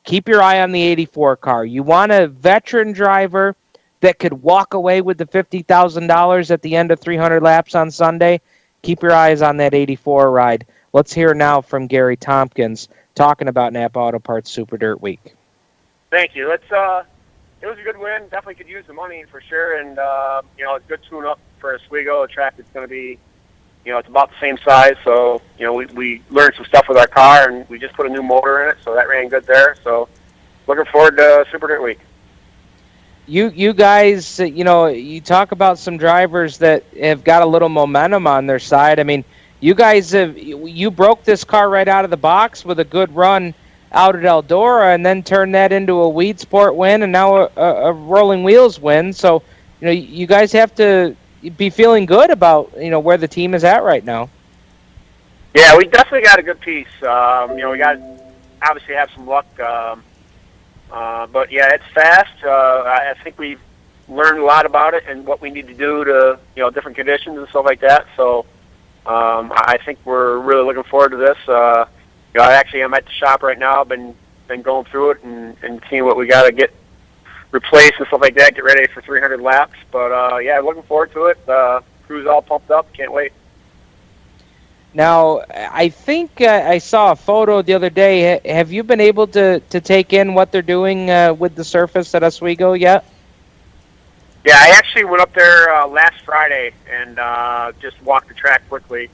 [SPEAKER 1] Keep your eye on the 84 car. You want a veteran driver that could walk away with the $50,000 at the end of 300 laps on Sunday? Keep your eyes on that 84 ride. Let's hear now from Gary Tomkins talking about Napa Auto Parts Super Dirt Week.
[SPEAKER 13] Thank you. It was a good win. Definitely could use the money for sure. And, it's a good tune-up for Oswego, a track that's going to be, it's about the same size. So, we learned some stuff with our car, and we just put a new motor in it, so that ran good there. So, looking forward to Super Dirt Week.
[SPEAKER 1] You guys, you talk about some drivers that have got a little momentum on their side. I mean, you guys you broke this car right out of the box with a good run out at Eldora, and then turned that into a Weed Sport win, and now a Rolling Wheels win. So, you guys have to be feeling good about where the team is at right now.
[SPEAKER 13] Yeah, we definitely got a good piece. We got obviously have some luck, but yeah, it's fast. I think we've learned a lot about it and what we need to do to different conditions and stuff like that. So I think we're really looking forward to this. I'm at the shop right now. I've been going through it and seeing what we got to get replaced and stuff like that, get ready for 300 laps. But, looking forward to it. Crew's all pumped up. Can't wait.
[SPEAKER 1] Now, I think I saw a photo the other day. Have you been able to take in what they're doing with the surface at Oswego yet?
[SPEAKER 13] Yeah, I actually went up there last Friday and just walked the track quickly.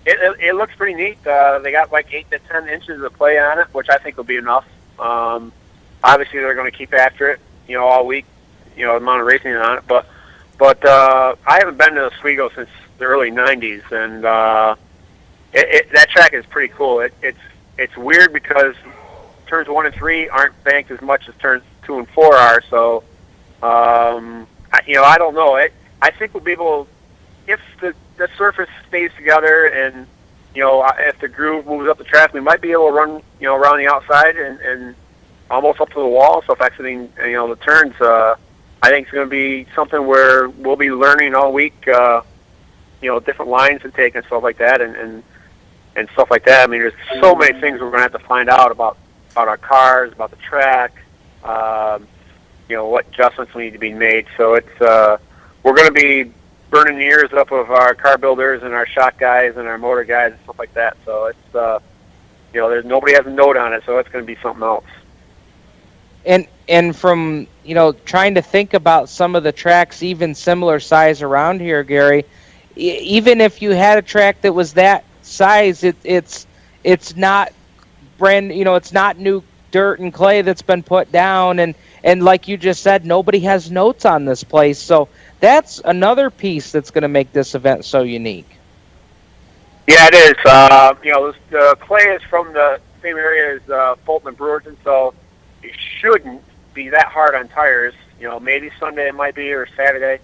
[SPEAKER 13] It looks pretty neat. They got like 8 to 10 inches of play on it, which I think will be enough. Obviously, they're going to keep after it, all week, the amount of racing on it. But I haven't been to Oswego since the early 90s, and that track is pretty cool. It's weird because turns 1 and 3 aren't banked as much as turns 2 and 4 are. So, I don't know. I think we'll be able, if the surface stays together and, if the groove moves up the track, we might be able to run, around the outside and almost up to the wall. So if exiting, the turns, I think it's going to be something where we'll be learning all week, different lines to take and stuff like that. And stuff like that. I mean, there's so many things we're going to have to find out about our cars, about the track, what adjustments need to be made. So it's we're going to be burning the ears up of our car builders and our shock guys and our motor guys and stuff like that. So it's there's nobody has a note on it, so it's going to be something else.
[SPEAKER 1] And from trying to think about some of the tracks, even similar size around here, Gary, even if you had a track that was that size, it's not brand, it's not new dirt and clay that's been put down, and like you just said, nobody has notes on this place, so that's another piece that's going to make this event so unique.
[SPEAKER 13] Yeah, it is. The clay is from the same area as Fulton and Brewerton, so it shouldn't be that hard on tires. Maybe Sunday it might be, or Saturday.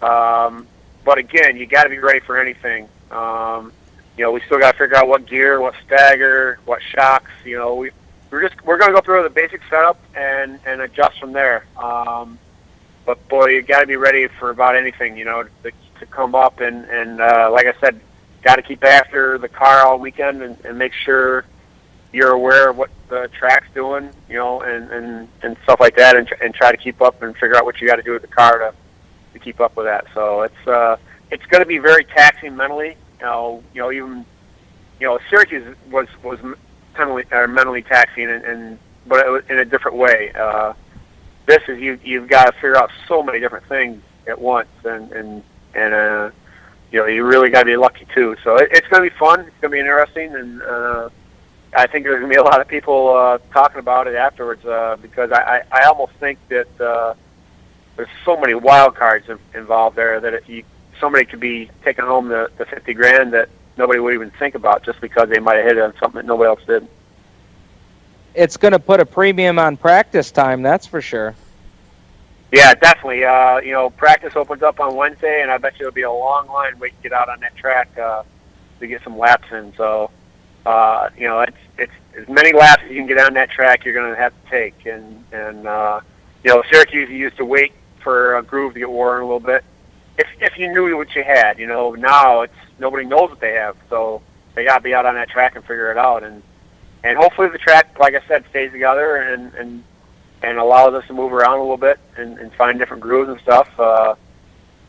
[SPEAKER 13] But again, you got to be ready for anything. We still got to figure out what gear, what stagger, what shocks. We're going to go through the basic setup and adjust from there. But boy, you got to be ready for about anything. To come up and like I said, got to keep after the car all weekend and make sure you're aware of what the track's doing, and stuff like that, and try to keep up and figure out what you got to do with the car to keep up with that. So it's going to be very taxing mentally. Even Syracuse was mentally taxing, but it was in a different way. This is you've got to figure out so many different things at once, and you really got to be lucky too. So it's going to be fun. It's going to be interesting, and I think there's going to be a lot of people talking about it afterwards because I almost think that there's so many wild cards involved there that somebody could be taking home the $50,000 that nobody would even think about just because they might have hit it on something that nobody else did.
[SPEAKER 1] It's going to put a premium on practice time, that's for sure.
[SPEAKER 13] Yeah, definitely. Practice opens up on Wednesday, and I bet you it'll be a long line waiting to get out on that track to get some laps in. So, it's as many laps as you can get on that track you're going to have to take. And Syracuse used to wait for a groove to get worn a little bit. If you knew what you had, now it's nobody knows what they have. So they got to be out on that track and figure it out. And hopefully the track, like I said, stays together and allows us to move around a little bit and find different grooves and stuff.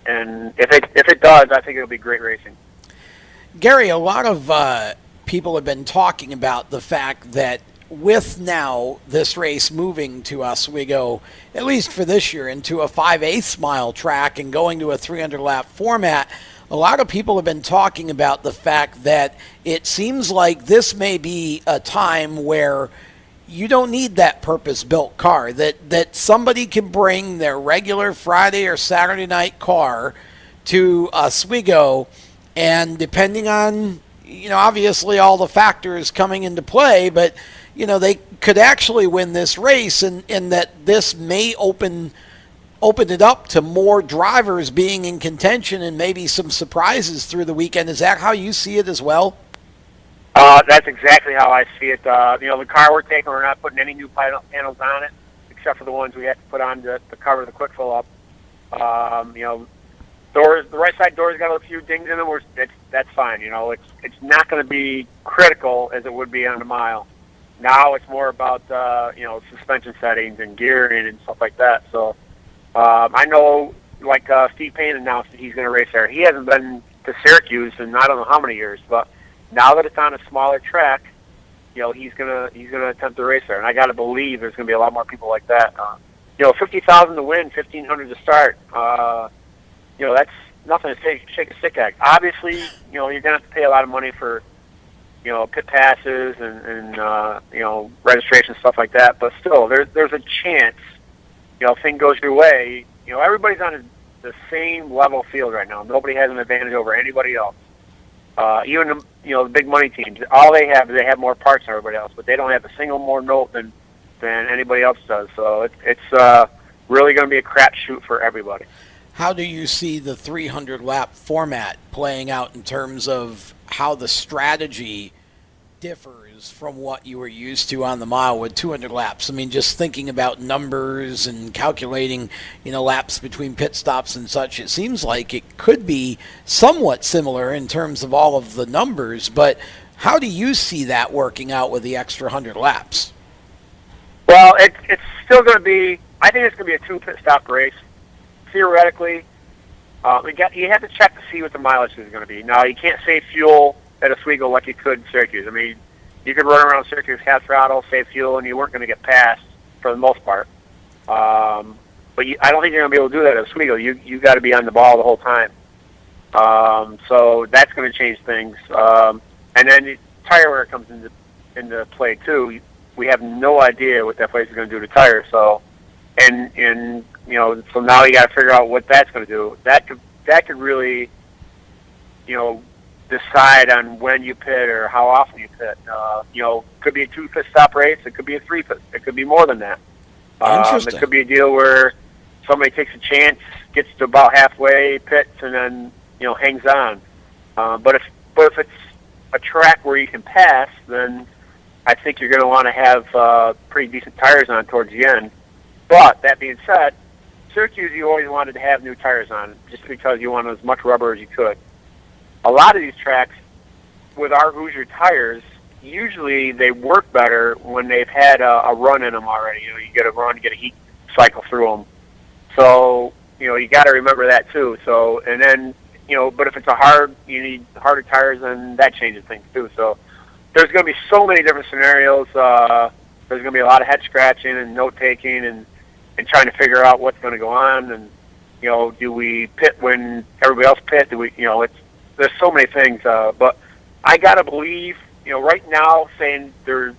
[SPEAKER 13] And if it does, I think it'll be great racing.
[SPEAKER 2] Gary, a lot of people have been talking about the fact that with now this race moving to Oswego, at least for this year, into a 5/8 mile track and going to a 300-lap format, a lot of people have been talking about the fact that it seems like this may be a time where you don't need that purpose-built car, that somebody can bring their regular Friday or Saturday night car to Oswego, and depending on, obviously all the factors coming into play, but, they could actually win this race, and that this may open it up to more drivers being in contention and maybe some surprises through the weekend. Is that how you see it as well?
[SPEAKER 13] That's exactly how I see it. The car we're taking, we're not putting any new panels on it, except for the ones we have to put on to cover the quick fill up. Doors, the right side doors got a few dings in them. That's fine. It's not going to be critical as it would be on a mile. Now it's more about suspension settings and gearing and stuff like that. So I know, like Steve Payne announced that he's going to race there. He hasn't been to Syracuse in I don't know how many years, but now that it's on a smaller track, he's gonna attempt to race there, and I got to believe there's gonna be a lot more people like that. 50,000 to win, 1,500 to start. That's nothing to shake a stick at. Obviously, you're gonna have to pay a lot of money for, pit passes and registration, stuff like that. But still, there's a chance, if thing goes your way, everybody's on the same level field right now. Nobody has an advantage over anybody else. Even the big money teams, all they have is they have more parts than everybody else, but they don't have a single more note than anybody else does. So it's really going to be a crapshoot for everybody.
[SPEAKER 2] How do you see the 300-lap format playing out in terms of how the strategy differs from what you were used to on the mile with 200 laps? I mean, just thinking about numbers and calculating, laps between pit stops and such, it seems like it could be somewhat similar in terms of all of the numbers, but How do you see that working out with the extra 100 laps?
[SPEAKER 13] Well, it's still going to be. I think it's going to be a 2 pit stop race. Theoretically, you have to check to see what the mileage is going to be. Now, you can't save fuel at Oswego like you could in Syracuse. I mean, you could run around Syracuse, half throttle, save fuel, and you weren't going to get passed for the most part. But I don't think you're going to be able to do that at Oswego. You got to be on the ball the whole time. So that's going to change things. And then the tire wear comes into play too. We have no idea what that place is going to do to tires. So, and so now you got to figure out what that's going to do. That could really, decide on when you pit or how often you pit. Could be a 2 pit stop race. It could be a 3 pit. It could be more than that.
[SPEAKER 2] Interesting.
[SPEAKER 13] It could be a deal where somebody takes a chance, gets to about halfway, pits, and then hangs on. But if it's a track where you can pass, then I think you're going to want to have pretty decent tires on towards the end. But that being said, Syracuse, you always wanted to have new tires on just because you wanted as much rubber as you could. A lot of these tracks with our Hoosier tires, usually they work better when they've had a run in them already. You get a run, you get a heat cycle through them. So, you got to remember that too. So, and then, but if it's you need harder tires, then that changes things too. So there's going to be so many different scenarios. There's going to be a lot of head scratching and note taking and trying to figure out what's going to go on. And, do we pit when everybody else pit? There's so many things. But I got to believe, right now saying their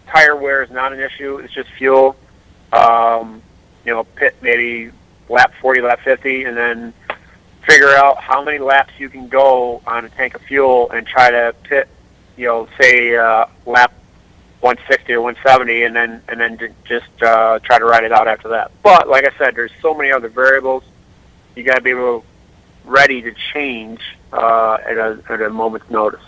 [SPEAKER 13] tire wear is not an issue. It's just fuel. Pit maybe lap 40, lap 50, and then figure out how many laps you can go on a tank of fuel and try to pit, say lap 160 or 170, and then just try to ride it out after that. But like I said, there's so many other variables. You got to be ready to change at a moment's notice.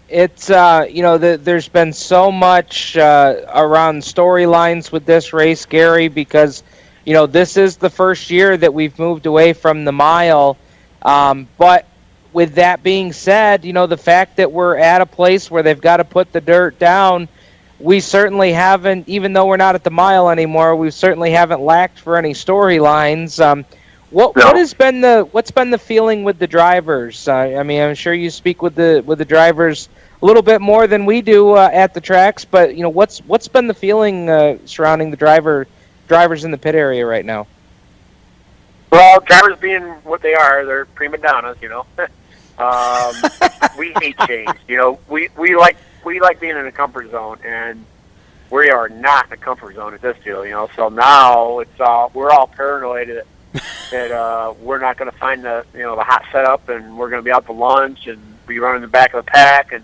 [SPEAKER 1] It's there's been so much around storylines with this race, Gary, because this is the first year that we've moved away from the mile. But with that being said, the fact that we're at a place where they've got to put the dirt down, we certainly haven't, even though we're not at the mile anymore, we certainly haven't lacked for any storylines. What's been the feeling with the drivers? I'm sure you speak with the drivers a little bit more than we do at the tracks, but what's been the feeling surrounding the drivers in the pit area right now?
[SPEAKER 13] Well, drivers being what they are, they're prima donnas. We hate change. We like being in a comfort zone, and we are not in a comfort zone at this deal. So now we're all paranoid that we're not going to find the hot setup, and we're going to be out to lunch and be running the back of the pack, and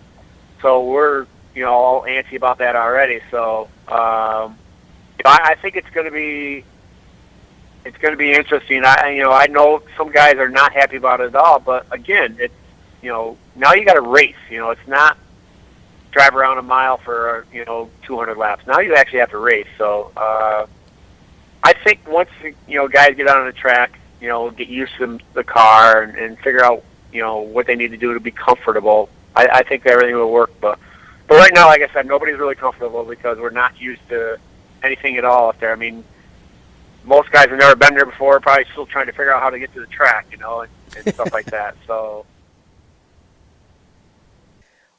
[SPEAKER 13] so we're all antsy about that already. So I think it's going to be interesting. I know some guys are not happy about it at all, but again, it's now you got to race. It's not drive around a mile for 200 laps. Now you actually have to race. So I think once guys get out on the track, get used to the car and figure out what they need to do to be comfortable, I think everything will work. But right now, like I said, nobody's really comfortable because we're not used to anything at all up there. I mean, most guys have never been there before, probably still trying to figure out how to get to the track, and stuff like that. So.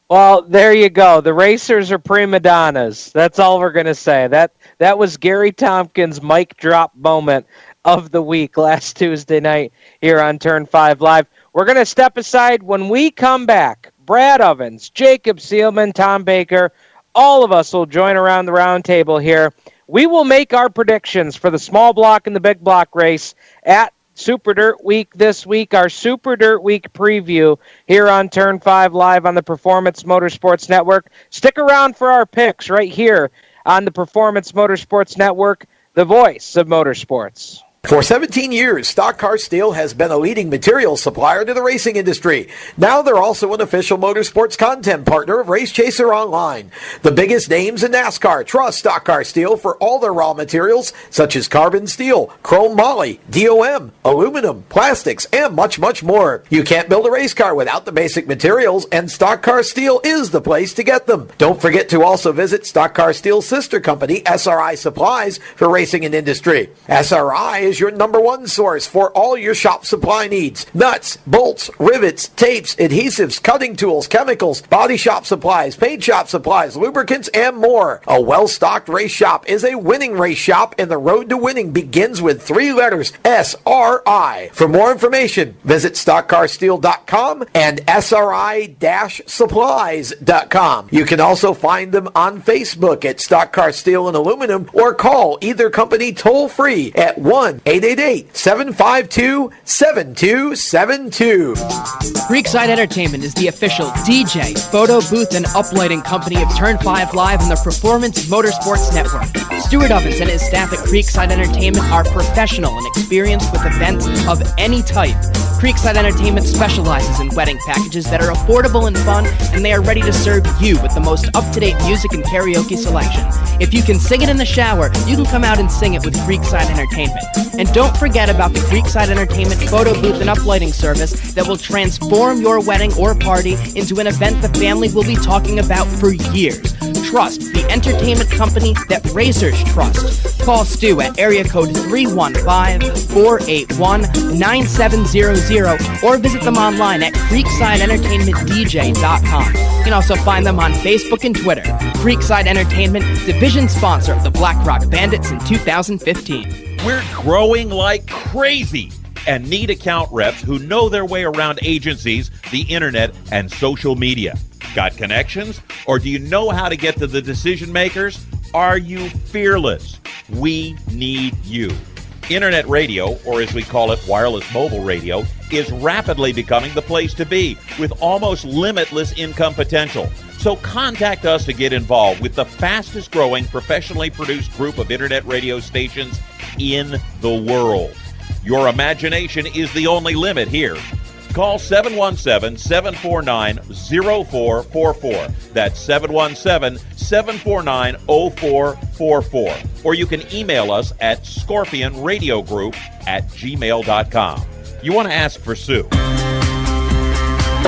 [SPEAKER 1] Well, there you go. The racers are prima donnas. That's all we're going to say. That was Gary Tomkins' mic drop moment of the week last Tuesday night here on Turn 5 Live. We're going to step aside. When we come back, Brad Ovens, Jacob Seelman, Tom Baker, all of us will join around the round table here. We will make our predictions for the small block and the big block race at Super Dirt Week this week, our Super Dirt Week preview here on Turn 5 Live on the Performance Motorsports Network. Stick around for our picks right here on the Performance Motorsports Network, the voice of motorsports.
[SPEAKER 2] For 17 years, Stock Car Steel has been a leading materials supplier to the racing industry. Now they're also an official motorsports content partner of Race Chaser Online. The biggest names in NASCAR trust Stock Car Steel for all their raw materials, such as carbon steel, chrome moly, DOM, aluminum, plastics, and much, much more. You can't build a race car without the basic materials, and Stock Car Steel is the place to get them. Don't forget to also visit Stock Car Steel's sister company, SRI Supplies, for racing and industry. SRI is your number one source for all your shop supply needs. Nuts, bolts, rivets, tapes, adhesives, cutting tools, chemicals, body shop supplies, paint shop supplies, lubricants, and more. A well-stocked race shop is a winning race shop, and the road to winning begins with 3 letters, SRI. For more information, visit stockcarsteel.com and SRI-supplies.com. You can also find them on Facebook at Stock Car Steel and Aluminum, or call either company toll-free at 1-888-752-7272.
[SPEAKER 17] Creekside Entertainment is the official DJ, photo booth, and uplighting company of Turn 5 Live and the Performance Motorsports Network. Stuart Ovens and his staff at Creekside Entertainment are professional and experienced with events of any type. Creekside Entertainment specializes in wedding packages that are affordable and fun, and they are ready to serve you with the most up-to-date music and karaoke selection. If you can sing it in the shower, you can come out and sing it with Creekside Entertainment. And don't forget about the Creekside Entertainment photo booth and uplighting service that will transform your wedding or party into an event the family will be talking about for years. Trust the entertainment company that racers trust. Call Stu at area code 315-481-9700 or visit them online at creeksideentertainmentdj.com. You can also find them on Facebook and Twitter. Creekside Entertainment, division sponsor of the Black Rock Bandits in 2015.
[SPEAKER 10] We're growing like crazy and need account reps who know their way around agencies, the internet, and social media. Got connections? Or do you know how to get to the decision makers? Are you fearless? We need you. Internet radio, or as we call it, wireless mobile radio, is rapidly becoming the place to be with almost limitless income potential. So contact us to get involved with the fastest growing professionally produced group of internet radio stations in the world. Your imagination is the only limit here. Call 717-749-0444. That's 717-749-0444. Or you can email us at scorpionradiogroup@gmail.com. You want to ask for Sue.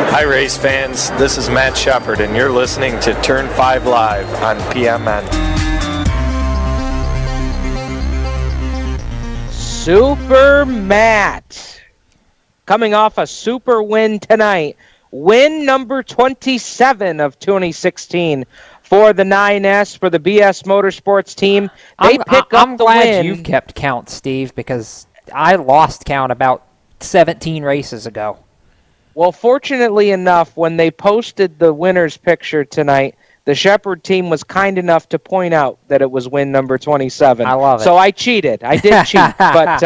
[SPEAKER 14] Hi, race fans. This is Matt Shepard, and you're listening to Turn 5 Live on PMN.
[SPEAKER 1] Super Matt, coming off a super win tonight. Win number 27 of 2016 for the 9S, for the BS Motorsports team.
[SPEAKER 15] I'm glad you've kept count, Steve, because I lost count about 17 races ago.
[SPEAKER 1] Well, fortunately enough, when they posted the winner's picture tonight, the Shepherd team was kind enough to point out that it was win number 27.
[SPEAKER 15] I love it.
[SPEAKER 1] So I cheated. I did cheat, but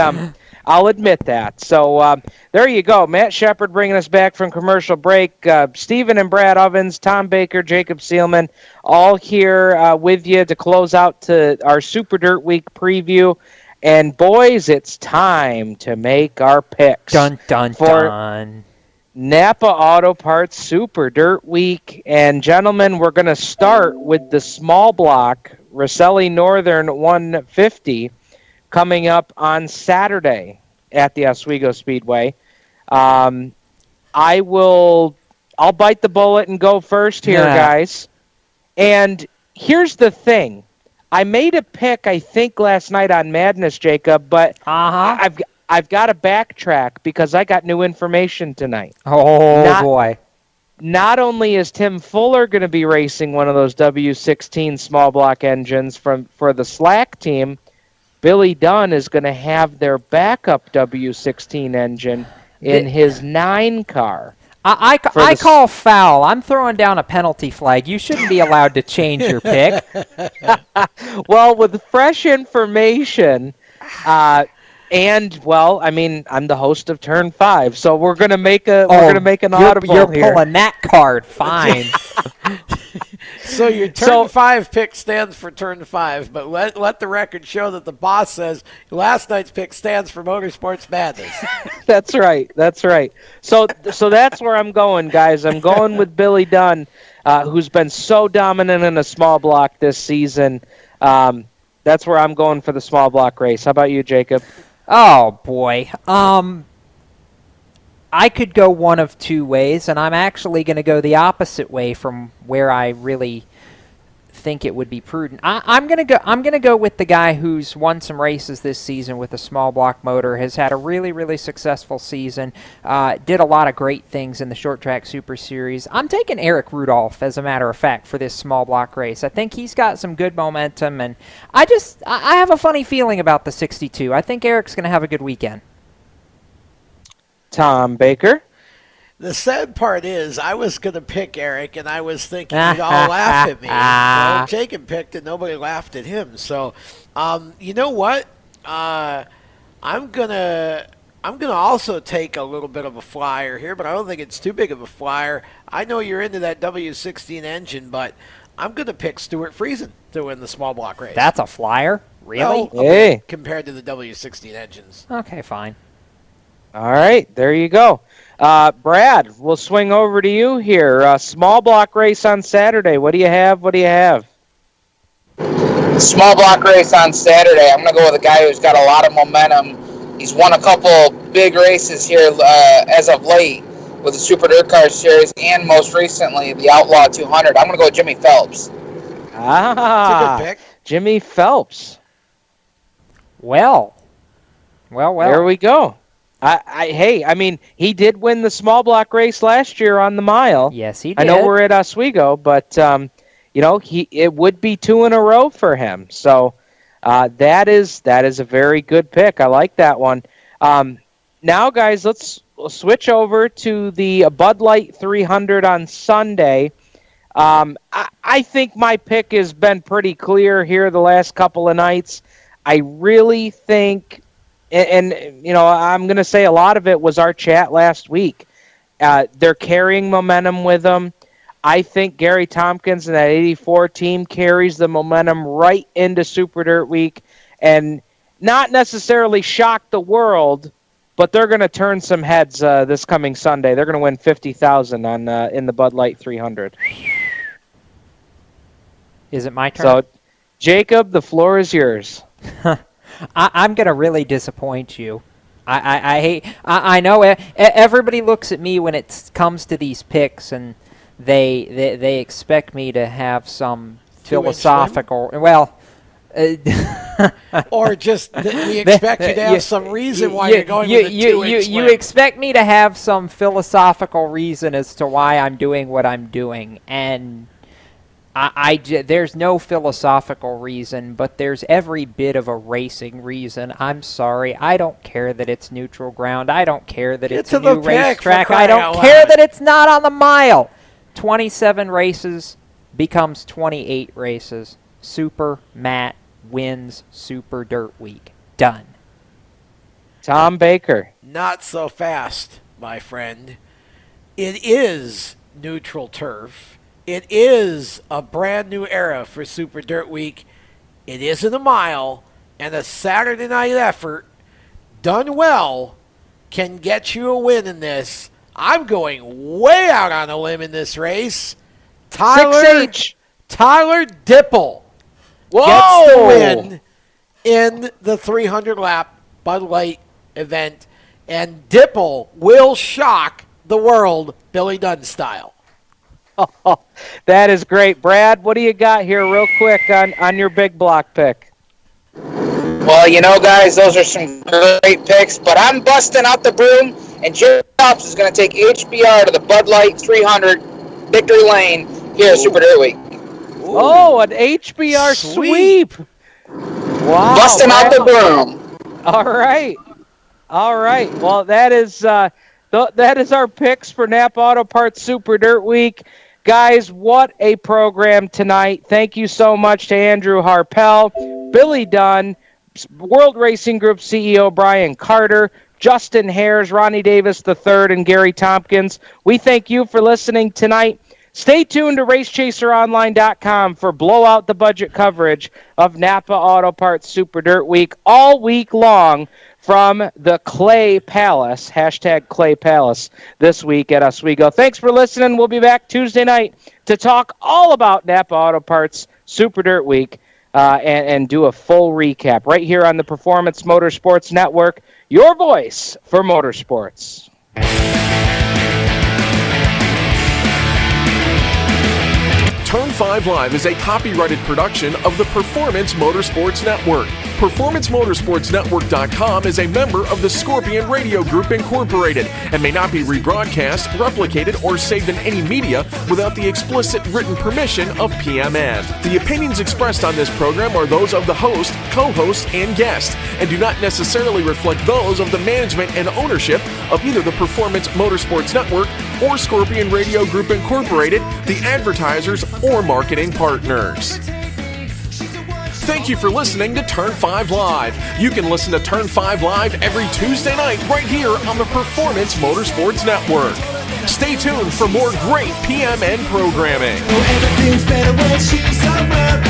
[SPEAKER 1] I'll admit that. So there you go. Matt Shepard bringing us back from commercial break. Stephen and Brad Ovens, Tom Baker, Jacob Seelman, all here with you to close out to our Super Dirt Week preview. And boys, it's time to make our picks.
[SPEAKER 15] Dun, dun, dun.
[SPEAKER 1] Napa Auto Parts Super Dirt Week. And gentlemen, we're going to start with the small block Rosselli Northern 150 coming up on Saturday at the Oswego Speedway. I'll bite the bullet and go first here, guys. And here's the thing. I made a pick, I think, last night on Madness, Jacob, but I've got to backtrack because I got new information tonight.
[SPEAKER 15] Boy.
[SPEAKER 1] Not only is Tim Fuller going to be racing one of those W16 small block engines for the Slack team, Billy Dunn is going to have their backup W16 engine in his 9 car.
[SPEAKER 15] I call foul. I'm throwing down a penalty flag. You shouldn't be allowed to change your pick.
[SPEAKER 1] Well, with fresh information, I'm the host of Turn 5, so we're gonna make an audible.
[SPEAKER 15] You're pulling that card. Fine.
[SPEAKER 2] So your turn 5 pick stands for turn 5, but let the record show that the boss says last night's pick stands for Motorsports Madness.
[SPEAKER 1] That's right. So that's where I'm going, guys. I'm going with Billy Dunn, who's been so dominant in a small block this season. That's where I'm going for the small block race. How about you, Jacob?
[SPEAKER 15] Oh, boy. I could go one of two ways, and I'm actually going to go the opposite way from where I really think it would be prudent. I'm going to go with the guy who's won some races this season with a small block motor, has had a really, really successful season, did a lot of great things in the Short Track Super Series. I'm taking Eric Rudolph, as a matter of fact, for this small block race. I think he's got some good momentum, and I have a funny feeling about the 62. I think Eric's going to have a good weekend.
[SPEAKER 1] Tom Baker.
[SPEAKER 2] The sad part is I was going to pick Eric, and I was thinking you'd all laugh at me. Well, Jacob picked it. Nobody laughed at him. So, you know what? I'm gonna also take a little bit of a flyer here, but I don't think it's too big of a flyer. I know you're into that W16 engine, but I'm going to pick Stuart Friesen to win the small block race.
[SPEAKER 15] That's a flyer? Really?
[SPEAKER 2] Well,
[SPEAKER 1] hey.
[SPEAKER 2] Compared to the W16 engines.
[SPEAKER 15] Okay, fine.
[SPEAKER 1] All right, there you go. Brad, we'll swing over to you here. Small block race on Saturday. What do you have?
[SPEAKER 16] Small block race on Saturday. I'm going to go with a guy who's got a lot of momentum. He's won a couple big races here as of late with the Super Dirt Car Series and most recently the Outlaw 200. I'm going to go with Jimmy Phelps.
[SPEAKER 1] That's a good pick. Jimmy Phelps.
[SPEAKER 15] Well.
[SPEAKER 1] There we go. I mean, he did win the small block race last year on the mile.
[SPEAKER 15] Yes, he did.
[SPEAKER 1] I know we're at Oswego, but it would be 2 in a row for him. So that is a very good pick. I like that one. Now, guys, let's switch over to the Bud Light 300 on Sunday. I think my pick has been pretty clear here the last couple of nights. I really think. And I'm going to say a lot of it was our chat last week. They're carrying momentum with them. I think Gary Tomkins and that 84 team carries the momentum right into Super Dirt Week and not necessarily shock the world, but they're going to turn some heads this coming Sunday. They're going to win $50,000 in the Bud Light 300.
[SPEAKER 15] Is it my turn?
[SPEAKER 1] So, Jacob, the floor is yours.
[SPEAKER 15] I'm going to really disappoint you. I know everybody looks at me when it comes to these picks, and they expect me to have some philosophical. Well,
[SPEAKER 2] or just we expect you to have some reason why you're going with a 2-inch
[SPEAKER 15] You expect me to have some philosophical reason as to why I'm doing what I'm doing, and there's no philosophical reason, but there's every bit of a racing reason. I'm sorry. I don't care that it's neutral ground. I don't care that it's a new racetrack. I don't care that it's not on the mile. 27 races becomes 28 races. Super Matt wins Super Dirt Week. Done.
[SPEAKER 1] Tom Baker.
[SPEAKER 2] Not so fast, my friend. It is neutral turf. It is a brand new era for Super Dirt Week. It isn't a mile, and a Saturday night effort done well can get you a win in this. I'm going way out on a limb in this race. Tyler Dipple gets the win in the 300-lap Bud Light event, and Dipple will shock the world Billy Dunn style.
[SPEAKER 1] Oh, that is great. Brad, what do you got here real quick on your big block pick?
[SPEAKER 16] Well, guys, those are some great picks, but I'm busting out the broom, and Jim Phelps is going to take HBR to the Bud Light 300 Victory Lane here at Super Dirt Week.
[SPEAKER 1] Ooh. Oh, an HBR sweep. Wow.
[SPEAKER 16] Busting out the broom.
[SPEAKER 1] All right. Well, that is our picks for Napa Auto Parts Super Dirt Week. Guys, what a program tonight. Thank you so much to Andrew Harpell, Billy Dunn, World Racing Group CEO Brian Carter, Justin Haers, Ronnie Davis III, and Gary Tomkins. We thank you for listening tonight. Stay tuned to RaceChaserOnline.com for blowout the budget coverage of Napa Auto Parts Super Dirt Week all week long from the Clay Palace, hashtag Clay Palace, this week at Oswego. Thanks for listening. We'll be back Tuesday night to talk all about Napa Auto Parts Super Dirt Week and do a full recap right here on the Performance Motorsports Network, your voice for motorsports.
[SPEAKER 18] Turn 5 Live is a copyrighted production of the Performance Motorsports Network. PerformanceMotorsportsNetwork.com is a member of the Scorpion Radio Group Incorporated and may not be rebroadcast, replicated, or saved in any media without the explicit written permission of PMN. The opinions expressed on this program are those of the host, co-host, and guest, and do not necessarily reflect those of the management and ownership of either the Performance Motorsports Network or Scorpion Radio Group Incorporated, the advertisers, or marketing partners. Thank you for listening to Turn 5 Live. You can listen to Turn 5 Live every Tuesday night right here on the Performance Motorsports Network. Stay tuned for more great PMN programming.
[SPEAKER 19] Everything's better when she's around.